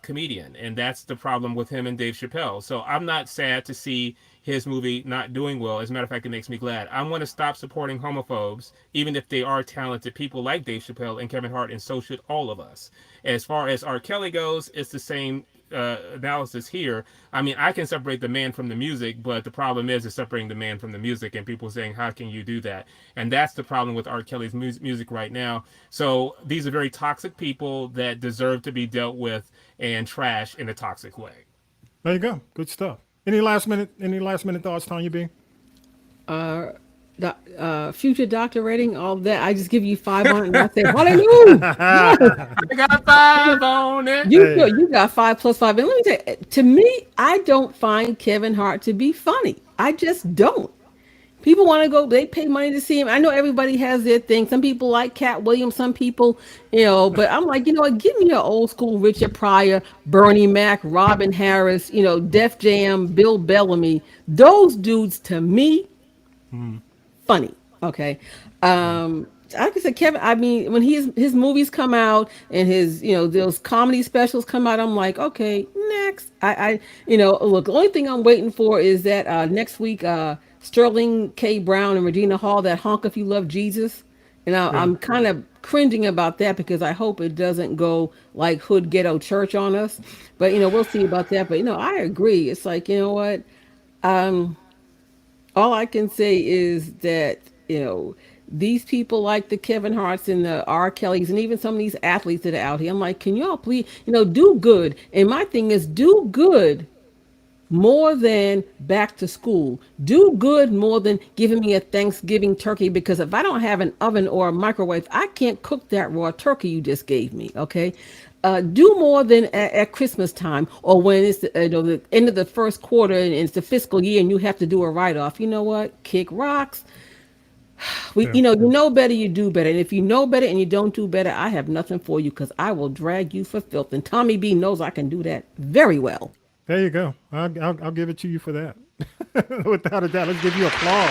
Speaker 5: comedian. And that's the problem with him and Dave Chappelle. So I'm not sad to see his movie not doing well. As a matter of fact, it makes me glad. I want to stop supporting homophobes, even if they are talented people like Dave Chappelle and Kevin Hart, and so should all of us. As far as R. Kelly goes, it's the same analysis here. I mean, I can separate the man from the music, but the problem is separating the man from the music, and people saying, how can you do that? And that's the problem with R. Kelly's music right now. So these are very toxic people that deserve to be dealt with and trashed in a toxic way.
Speaker 1: There you go. Good stuff. Any last minute thoughts, Tanya B?
Speaker 4: Future doctor rating, all that. I just give you 5 on it and I say, hallelujah. Yes.
Speaker 5: I got 5 on it.
Speaker 4: You got 5 plus 5. And let me tell you, to me, I don't find Kevin Hart to be funny. I just don't. People want to go, they pay money to see him. I know everybody has their thing. Some people like Cat Williams, some people, but I'm like, what, give me an old school Richard Pryor, Bernie Mac, Robin Harris, Def Jam, Bill Bellamy. Those dudes, to me, funny. Okay. Like I said, Kevin, I mean, when his movies come out and his, those comedy specials come out, I'm like, okay, next. Look, the only thing I'm waiting for is that next week, Sterling K. Brown and Regina Hall, that Honk If You Love Jesus. And I'm kind of cringing about that because I hope it doesn't go like Hood Ghetto Church on us. But, we'll see about that. But, I agree. It's like, what? All I can say is that, these people like the Kevin Harts and the R. Kellys and even some of these athletes that are out here, I'm like, can y'all please, do good? And my thing is do good more than back to school. Do good more than giving me a Thanksgiving turkey, because if I don't have an oven or a microwave, I can't cook that raw turkey you just gave me, okay? Do more than at Christmas time or when it's the end of the first quarter and it's the fiscal year and you have to do a write-off. You know what? Kick rocks. You know better, you do better. And if you know better and you don't do better, I have nothing for you because I will drag you for filth. And Tommy B knows I can do that very well.
Speaker 1: There you go. I'll give it to you for that. Without a doubt. Let's give you applause.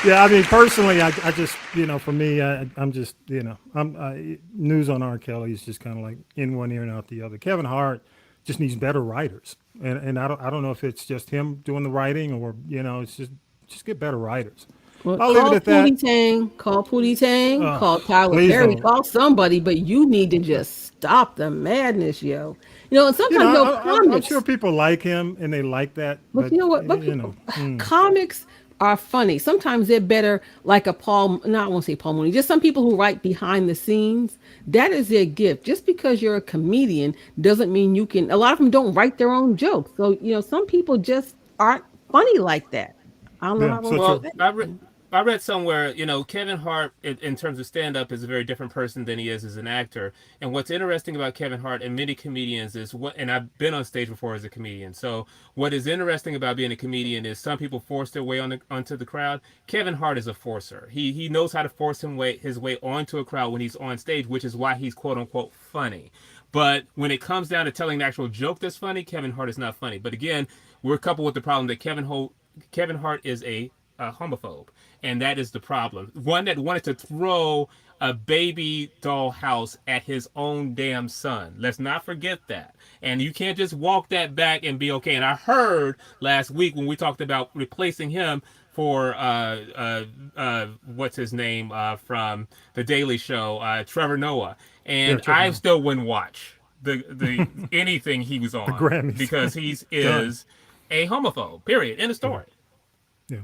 Speaker 1: Yeah, I mean, personally, I just, for me, I'm just, news on R. Kelly is just kind of like in one ear and out the other. Kevin Hart just needs better writers. And I don't know if it's just him doing the writing or, it's just get better writers.
Speaker 4: Well,
Speaker 1: I'll leave it at that.
Speaker 4: Call Pootie Tang, call Tyler Perry, call somebody, but you need to just stop the madness, yo. And sometimes comics.
Speaker 1: I'm sure people like him and they like that.
Speaker 4: But you know what? Comics are funny. Sometimes they're better like I won't say Paul Mooney, just some people who write behind the scenes. That is their gift. Just because you're a comedian doesn't mean you can. A lot of them don't write their own jokes. So, some people just aren't funny like that. I don't know how
Speaker 5: I read somewhere, Kevin Hart, in terms of stand-up, is a very different person than he is as an actor. And what's interesting about Kevin Hart and many comedians is and I've been on stage before as a comedian. So what is interesting about being a comedian is some people force their way onto the crowd. Kevin Hart is a forcer. He knows how to force his way onto a crowd when he's on stage, which is why he's quote-unquote funny. But when it comes down to telling an actual joke that's funny, Kevin Hart is not funny. But again, we're coupled with the problem that Kevin Hart is a homophobe, and that is the problem. One that wanted to throw a baby doll house at his own damn son. Let's not forget that. And you can't just walk that back and be okay. And I heard last week when we talked about replacing him for what's his name from The Daily Show, Trevor Noah, and I still wouldn't watch the anything he was on
Speaker 1: The Grammys.
Speaker 5: because he is a homophobe. Period. End of story.
Speaker 1: Yeah.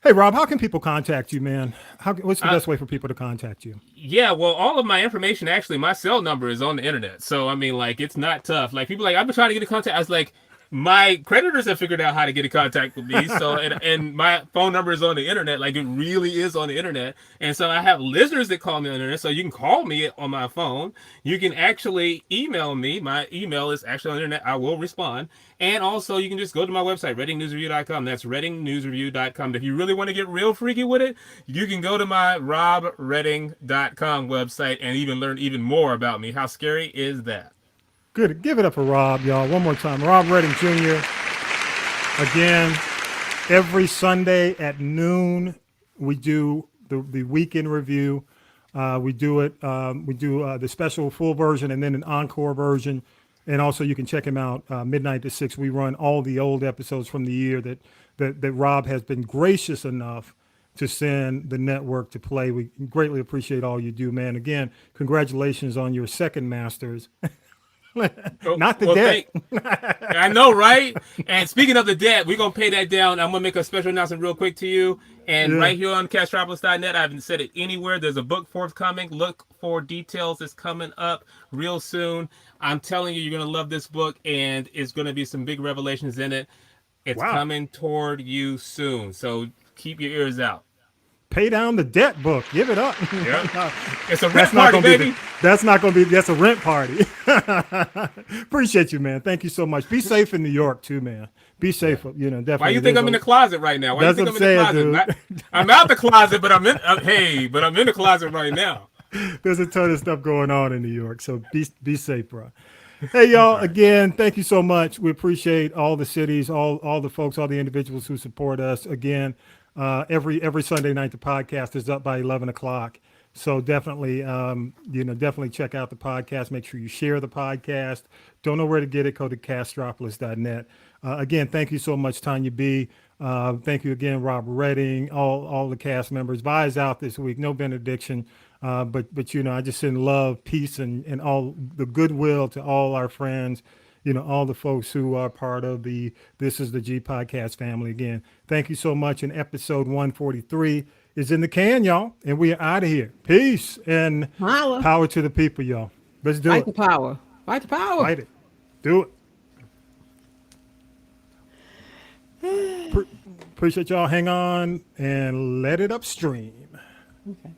Speaker 1: Hey Rob, how can people contact you, man? What's the best way for people to contact you?
Speaker 5: Yeah, well, all of my information, actually, my cell number is on the internet. So, I mean, like, it's not tough. Like, people like, I've been trying to get in contact. I was like, my creditors have figured out how to get in contact with me. So, and my phone number is on the internet. Like, it really is on the internet. And so I have listeners that call me on the internet. So you can call me on my phone. You can actually email me. My email is actually on the internet. I will respond. And also, you can just go to my website, readingnewsreview.com. That's readingnewsreview.com. If you really want to get real freaky with it, you can go to my robredding.com website and even learn even more about me. How scary is that?
Speaker 1: Good. Give it up for Rob, y'all. One more time. Rob Redding Jr. Again, every Sunday at noon, we do the weekend review. We do it. We do the special full version and then an encore version. And also you can check him out midnight to 6. We run all the old episodes from the year that Rob has been gracious enough to send the network to play. We greatly appreciate all you do, man. Again, congratulations on your second Masters. Not the debt.
Speaker 5: I know, right? And speaking of the debt, we're going to pay that down. I'm going to make a special announcement real quick to you. And right here on castropolis.net, I haven't said it anywhere. There's a book forthcoming. Look for details. It's coming up real soon. I'm telling you, you're going to love this book, and it's going to be some big revelations in it. It's coming toward you soon. So keep your ears out.
Speaker 1: Pay down the debt book. Give it up.
Speaker 5: Yeah. It's a rent party, baby.
Speaker 1: That's not going to be, that's a rent party. Appreciate you, man. Thank you so much. Be safe in New York too, man. Be safe. You know, definitely.
Speaker 5: Why you think I'm in the closet right now? Why you think I'm in the closet?
Speaker 1: Dude.
Speaker 5: I'm out the closet, but I'm in the closet right now.
Speaker 1: There's a ton of stuff going on in New York. So be safe, bro. Hey, y'all, again, thank you so much. We appreciate all the cities, all the folks, all the individuals who support us. Again, every Sunday night, the podcast is up by 11 o'clock. So definitely, definitely check out the podcast. Make sure you share the podcast. Don't know where to get it. Go to castropolis.net. Again, thank you so much, Tanya B. Thank you again, Rob Redding, all the cast members. Vi's out this week. No benediction. But I just send love, peace, and all the goodwill to all our friends, all the folks who are part of the This Is the G podcast family. Again, thank you so much. And episode 143 is in the can, y'all. And we are out of here. Peace and power to the people, y'all. Let's do it.
Speaker 4: Fight the power. Fight the power.
Speaker 1: Fight it. Do it. Appreciate y'all. Hang on and let it upstream.
Speaker 4: Okay.